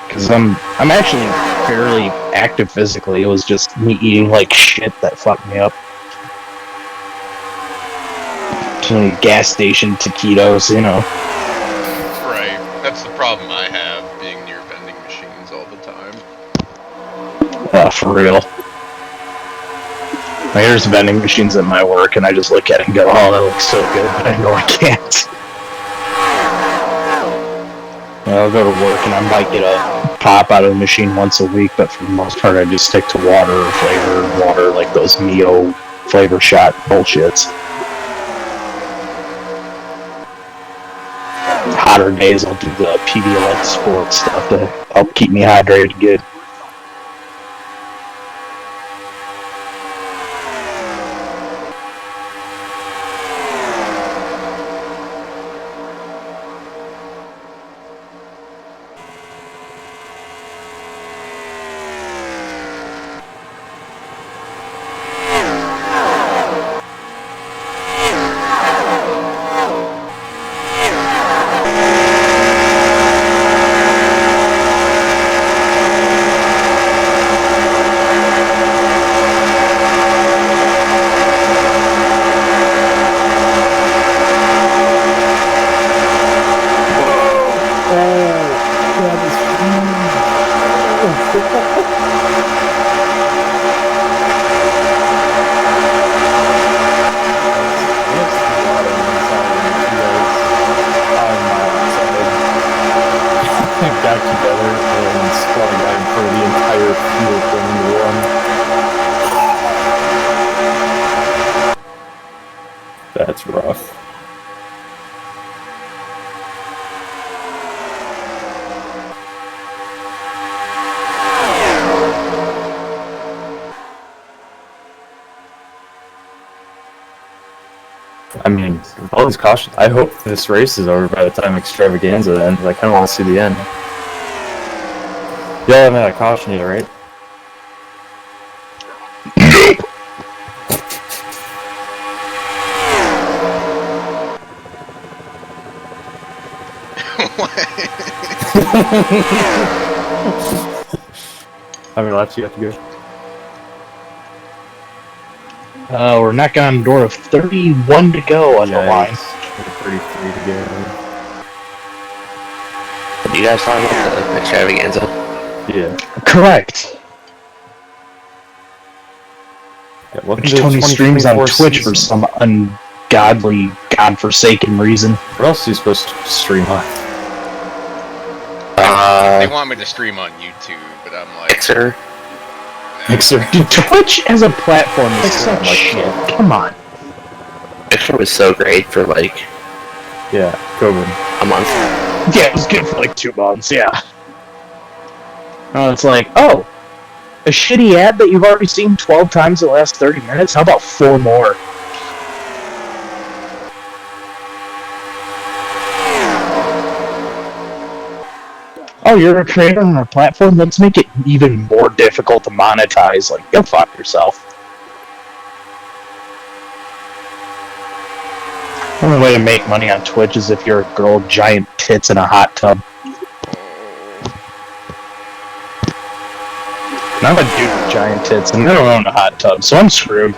Because I'm actually fairly active physically. It was just me eating like shit that fucked me up. Too many gas station taquitos, you know. Right. That's the problem I have, being near vending machines all the time. For real. Now, here's vending machines at my work, and I just look at it and go, oh, that looks so good, but I know I can't. I'll go to work, and I might get a pop out of the machine once a week, but for the most part, I just stick to water or flavored water, like those Mio flavor shot bullshits. Hotter days, I'll do the Pedialyte Sport stuff to help keep me hydrated good. got together and spelled out for the entire field winning one. That's rough. I mean, with all these cautions, I hope this race is over by the time Extravaganza ends. I kind of want to see the end. Y'all haven't had a caution yet, right? How many laps you have to go? We're knocking on the door of 31 to go on the line. 33 to go. Did you guys talk about the Extravaganza? Yeah. Correct. Yeah, welcome Which to the Tony streams on 2024 Twitch season. for some ungodly, godforsaken reason. What else are you supposed to stream on? They want me to stream on YouTube, but I'm like... Mixer. Mixer. Dude, Twitch as a platform is such like shit. that. Come on. Mixer was so great for like Yeah, COVID. a month. Yeah, it was good for like 2 months, yeah. It's like, oh, a shitty ad that you've already seen 12 times in the last 30 minutes? How about 4 more? Oh, you're a creator on our platform? Let's make it even more difficult to monetize. Like, go fuck yourself. The only way to make money on Twitch is if you're a girl with giant tits in a hot tub. And I'm a dude with giant tits, and I don't own a hot tub, so I'm screwed.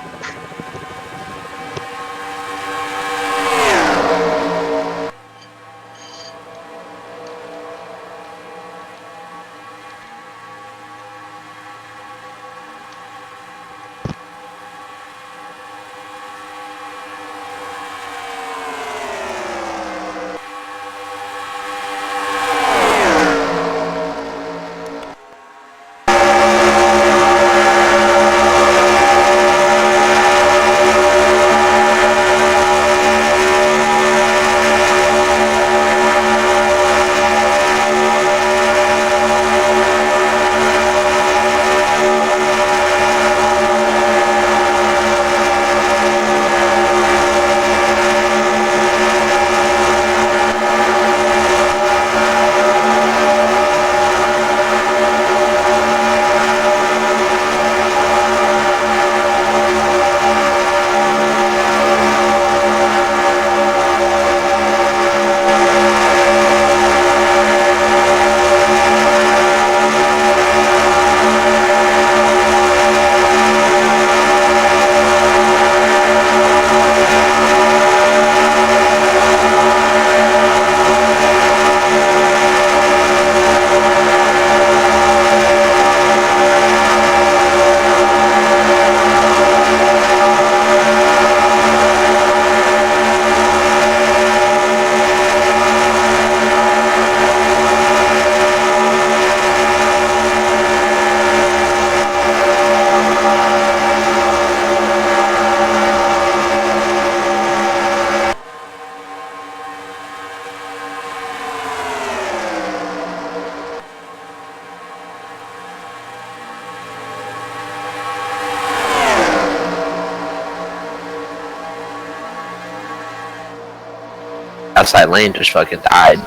Outside lane just fucking died.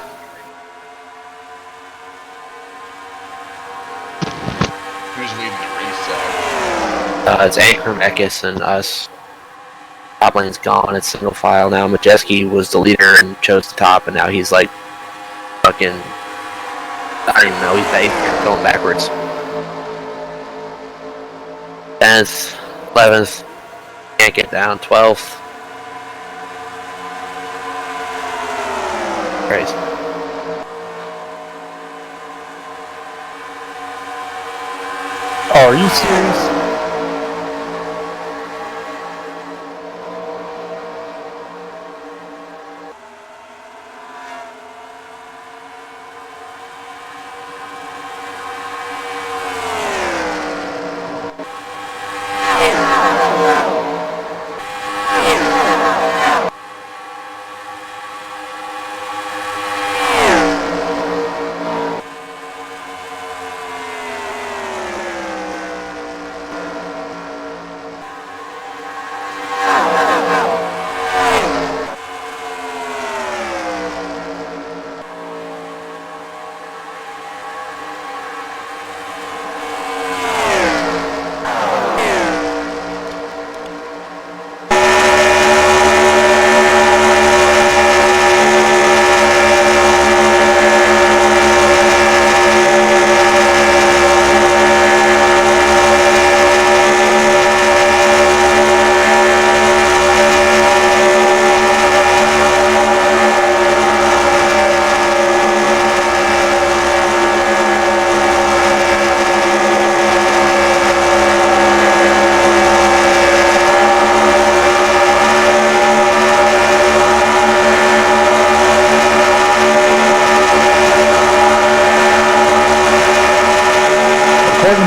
Who's leading the race? It's Ankrum, Ekis, and us. Top lane's gone. It's single file now. Majeski was the leader and chose the top, and now he's like fucking. I don't even know. He's going backwards. 10th, 11th, can't get down. 12th. Crazy. Oh, are you serious?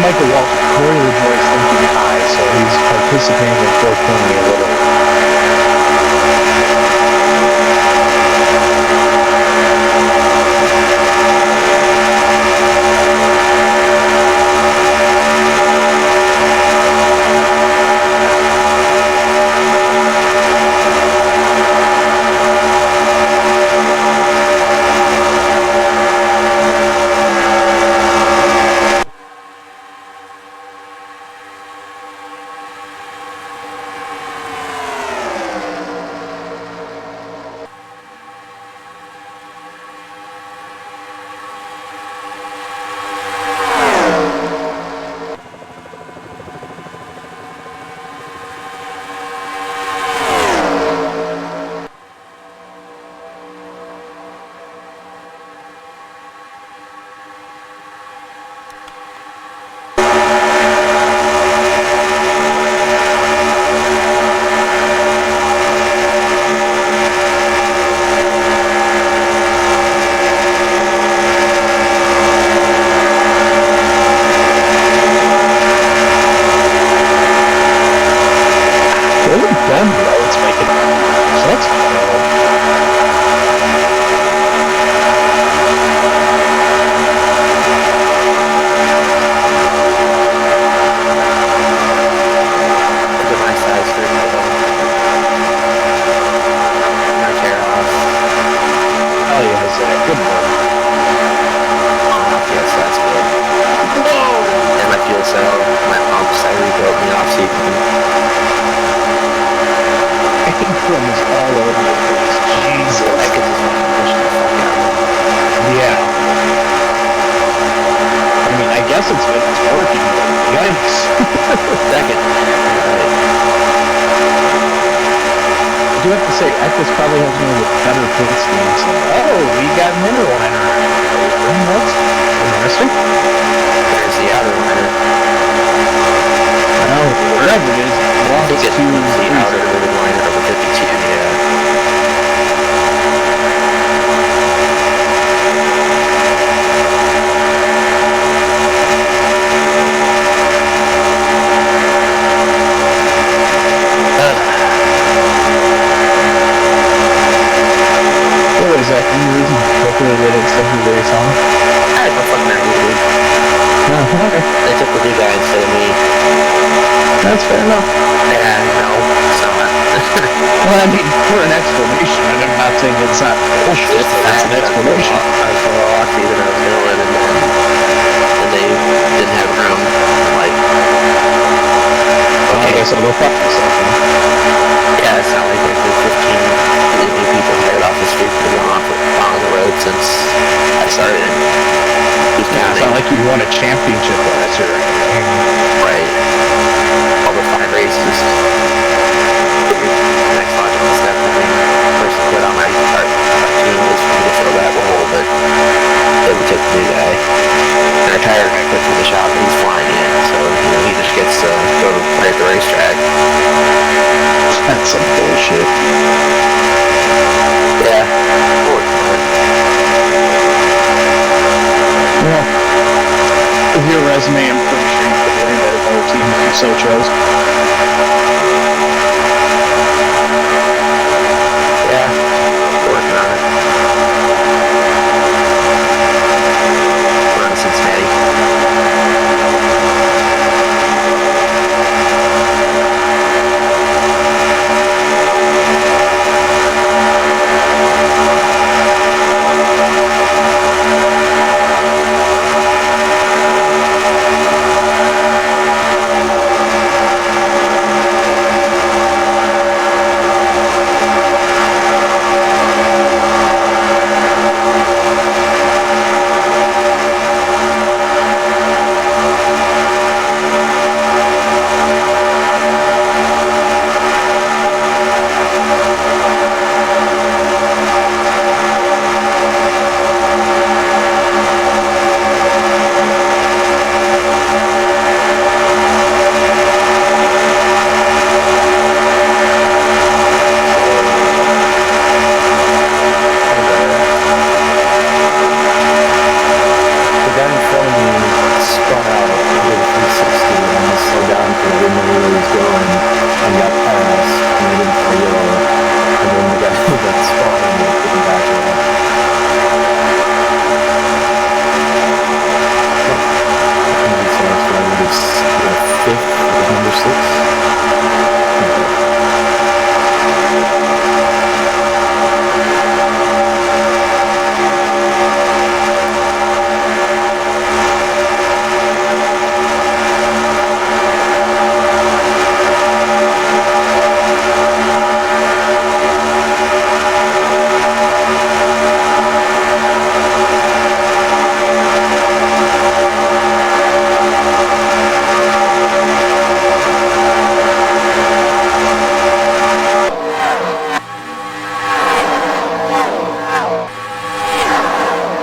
Michael Walter, Corey LaJoy's thinking high, so he's participating in 420 a little.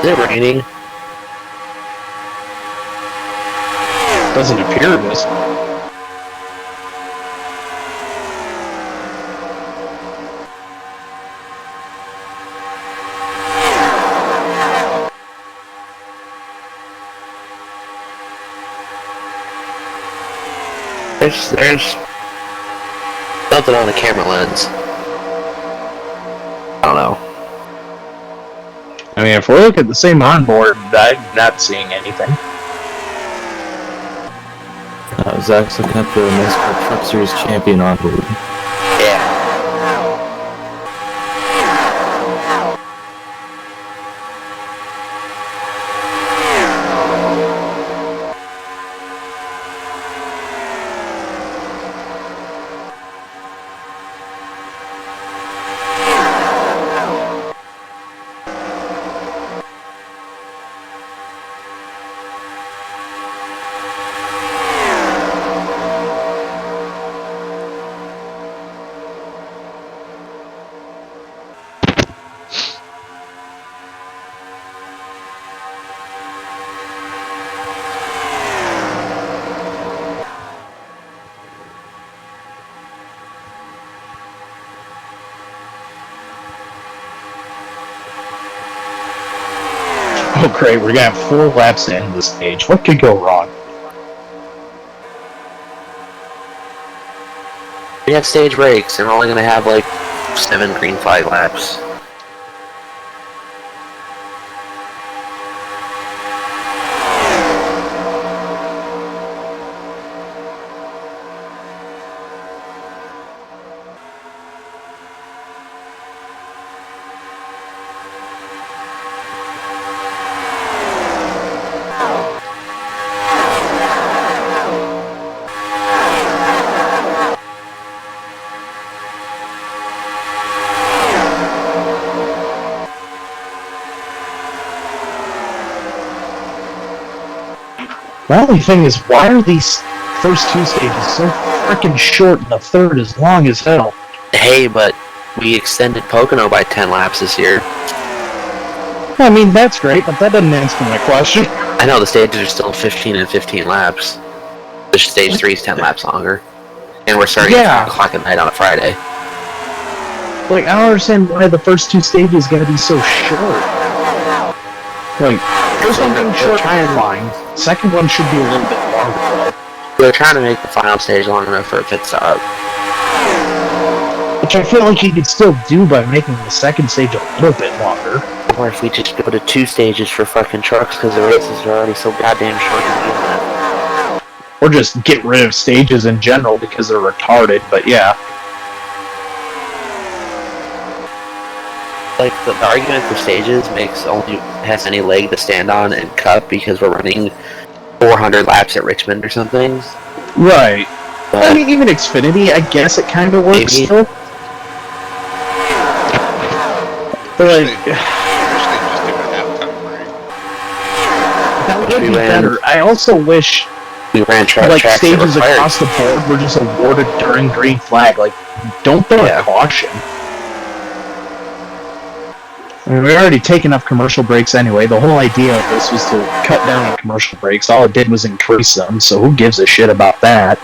Is it raining? Doesn't appear it is. There's something on the camera lens. I don't know. I mean, if we're looking at the same onboard, I'm not seeing anything. Zach's looking at the NASCAR Truck Series champion onboard. Yeah. Oh great, we're gonna have 4 laps to end the stage. What could go wrong? We have stage breaks, and we're only gonna have like 7 green flag laps. The only thing is, why are these first 2 stages so freaking short and the third is long as hell? Hey, but we extended Pocono by 10 laps this year. I mean, that's great, but that doesn't answer my question. I know the stages are still 15 and 15 laps. The stage 3 is 10 laps longer. And we're starting at 5 o'clock at night on a Friday. Like, I don't understand why the first 2 stages gotta be so short. Like, first one being short, fine. Second one should be a little bit longer, though. They're trying to make the final stage long enough for a pit stop. Which I feel like you could still do by making the second stage a little bit longer. Or if we just go to 2 stages for fucking trucks because the races are already so goddamn short to begin with. Or just get rid of stages in general because they're retarded, but yeah. Like, the argument for stages has any leg to stand on in Cup because we're running 400 laps at Richmond or something. Right. But I mean, even Xfinity, I guess it kind of works Maybe. still. But like, They just do a halftime break. that would We be ran- better. I also wish we ran tracks like that stages required. across the board were just awarded during green flag. Like, don't throw Yeah. a caution. I mean, we already take enough commercial breaks anyway. The whole idea of this was to cut down on commercial breaks. All it did was increase them, so who gives a shit about that?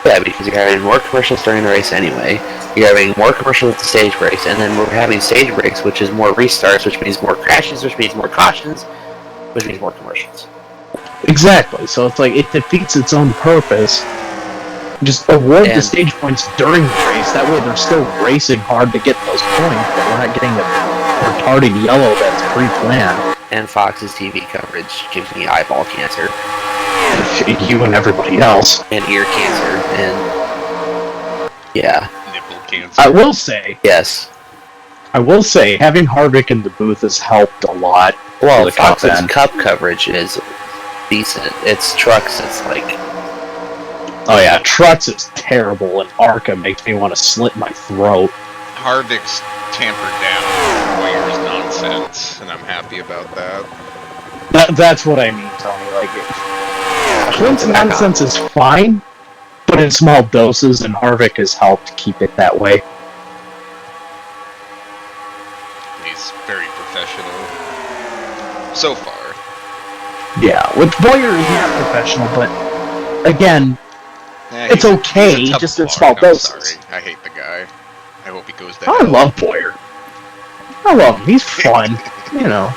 Yeah, because you're having more commercials during the race anyway. You're having more commercials at the stage breaks, and then we're having stage breaks, which is more restarts, which means more crashes, which means more cautions, which means more commercials. Exactly. So it's like, it defeats its own purpose. Just award the And- stage points during the race. That way they're still racing hard to get those points, but we're not getting the retarded yellow that's pre-planned. And Fox's TV coverage gives me eyeball cancer, You and everybody else. and ear cancer, and yeah, Nipple cancer. I will say, yes. having Harvick in the booth has helped a lot. Well, the Cup Fox's end. Cup coverage is decent. It's trucks, it's like, Oh yeah, Trucks is terrible, and Arca makes me want to slit my throat. Harvick's tampered down Warriors nonsense, and I'm happy about that. That's what I mean, Tony. Like, Clint's nonsense is fine, but in small doses, and Harvick has helped keep it that way. He's very professional. So far. Yeah, which Boyer is not professional, but again, it's okay, he's a tough just in mark, small I'm doses. sorry. I hate the guy. I hope he goes to I hell. love Boyer. I love him. He's fun. Yeah.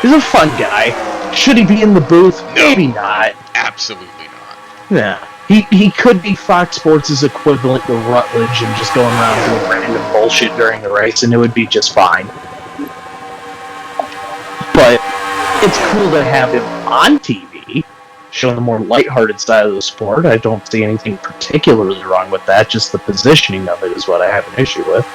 He's a fun guy. Should he be in the booth? No. Maybe not. Absolutely not. Yeah. He could be Fox Sports' equivalent to Rutledge and just going around doing random bullshit during the race, and it would be just fine. But it's cool to have him on TV, showing the more lighthearted side of the sport. I don't see anything particularly wrong with that. Just the positioning of it is what I have an issue with.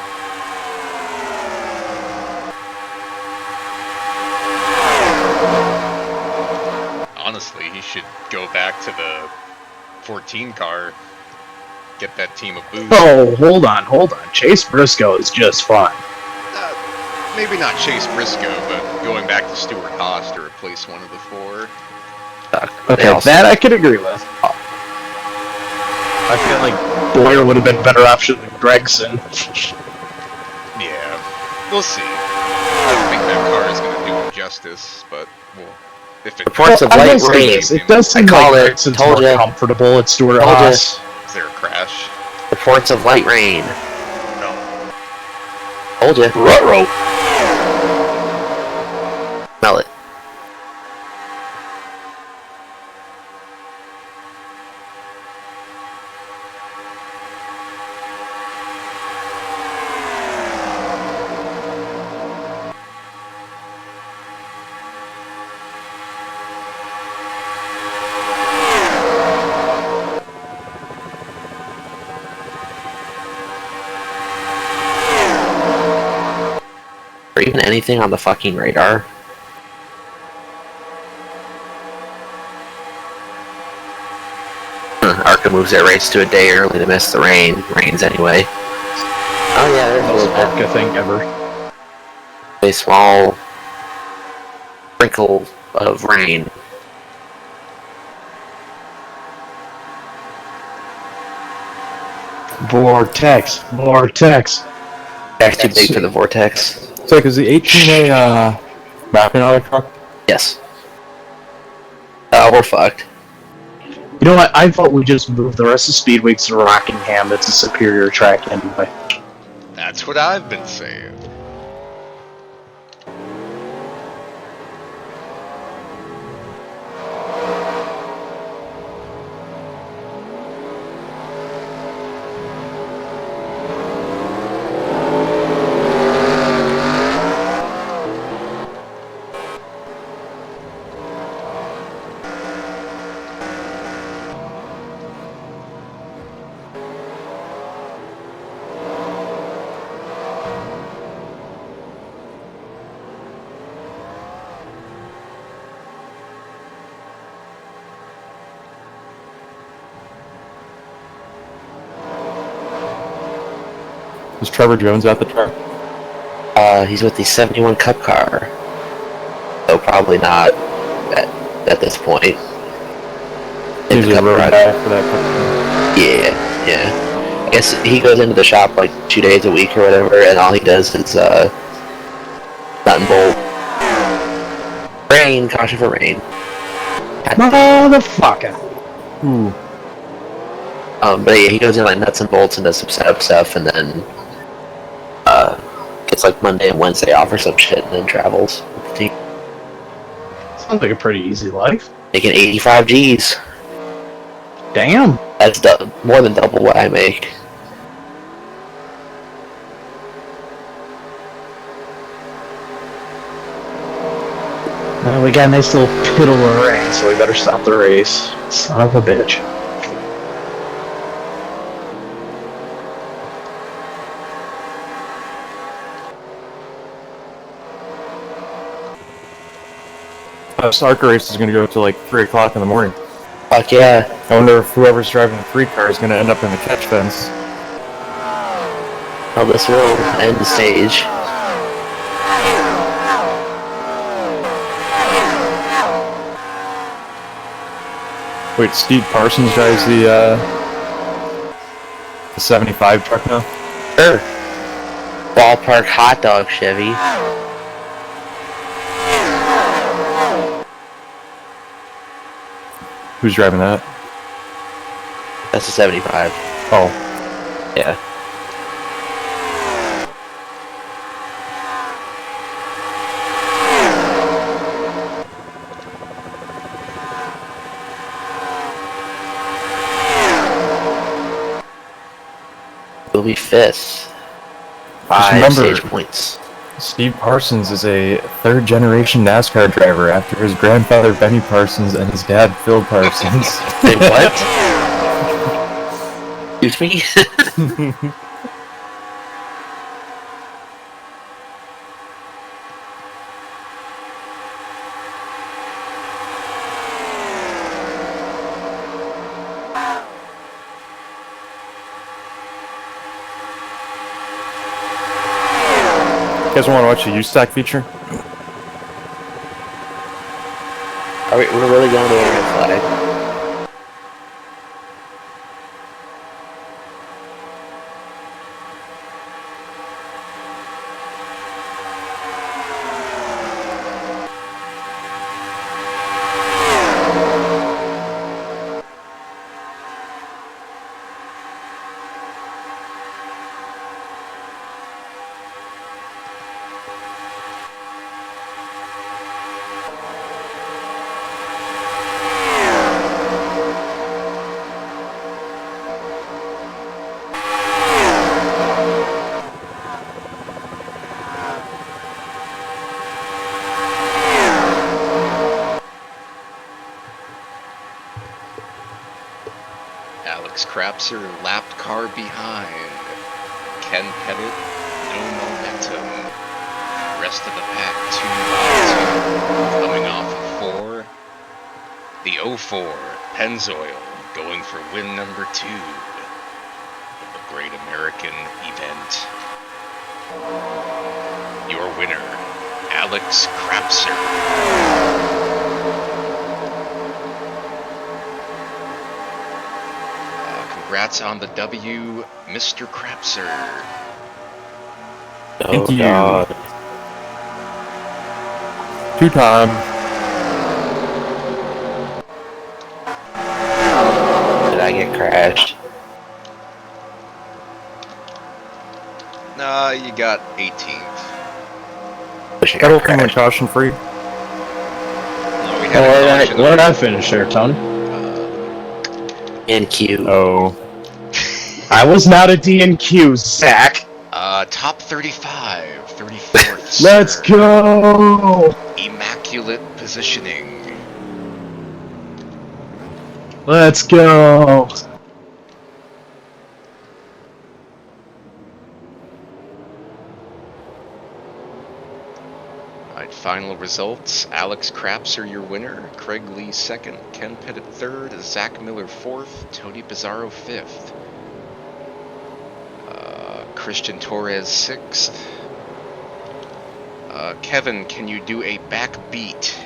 Honestly, he should go back to the 14 car, get that team a boost. Oh, hold on. Chase Briscoe is just fun. Maybe not Chase Briscoe, but going back to Stuart Haas to replace one of the four. Okay, that I could agree with. I feel like Boyer would have been a better option than Gregson. Yeah, we'll see. I don't think that car is going to do him justice, but if it Reports of light rain. It does seem like Gregson's more ya. comfortable at Stuart Told ya. Haas. Is there a crash? Reports of light rain. No. Told ya. Ruh-roh. Smell it. Or even anything on the fucking radar. Arca moves their race to a day early to miss the rain. Rains anyway. Oh yeah, there's a Most little bit. Arca thing ever. A small sprinkle of rain. Vortex. That's too big for the vortex. So, is the 18A mapping on the truck? Yes. We're fucked. You know what? I thought we just moved the rest of Speedweeks to Rockingham. It's a superior track anyway. That's what I've been saying. Is Trevor Jones at the track? He's with the 71 Cup car. So probably not at this point. He's a road guy for that company. Yeah. I guess he goes into the shop like 2 days a week or whatever, and all he does is nut and bolt. Rain, caution for rain. Motherfucker. Ooh. But yeah, he goes in like nuts and bolts and does some setup stuff, and then gets like Monday and Wednesday off or some shit, and then travels with the team. Sounds like a pretty easy life. Making 85 G's. Damn. That's more than double what I make. We got a nice little piddle of rain, so we better stop the race. Son of a bitch. This ARCA race is going to go to like 3 o'clock in the morning. Fuck yeah. I wonder if whoever's driving the 3 car is going to end up in the catch fence. Well, this will end the stage. Wait, Steve Parsons drives the 75 truck now? Sure. Ballpark hot dog Chevy. Who's driving that? That's a 75. Oh, Yeah. Will be fifth. 5 remember- stage points. Steve Parsons is a third-generation NASCAR driver after his grandfather Benny Parsons and his dad Phil Parsons. Wait, what? Excuse me? You guys want to watch the U-Stack feature? We're really going to the red flag. Alex Crapser lapped car behind. Ken Pettit, no momentum. Rest of the pack 2 coming off of 4. The 04 Pennzoil going for win number 2 of the Great American event. Your winner, Alex Crapser. Congrats on the W, Mr. Crapser. Thank you. God. 2-time. Did I get crashed? Nah, you got 18th. Wish I That'll got come with crashed. caution free. No, we had a caution Where did I finish there, Tony? And Q. Oh. I was not a DNQ, Zach. Top 35, 34th. Let's sir. go. Immaculate positioning. Let's go. Alright, final results. Alex Crapser, your winner. Craig Lee second. Ken Pettit third. Zach Miller fourth. Tony Pizarro fifth. Christian Torres sixth. Kevin, can you do a backbeat?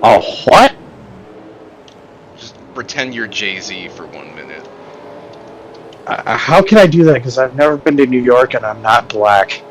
Oh, what? Just pretend you're Jay-Z for 1 minute. How can I do that? Because I've never been to New York and I'm not black.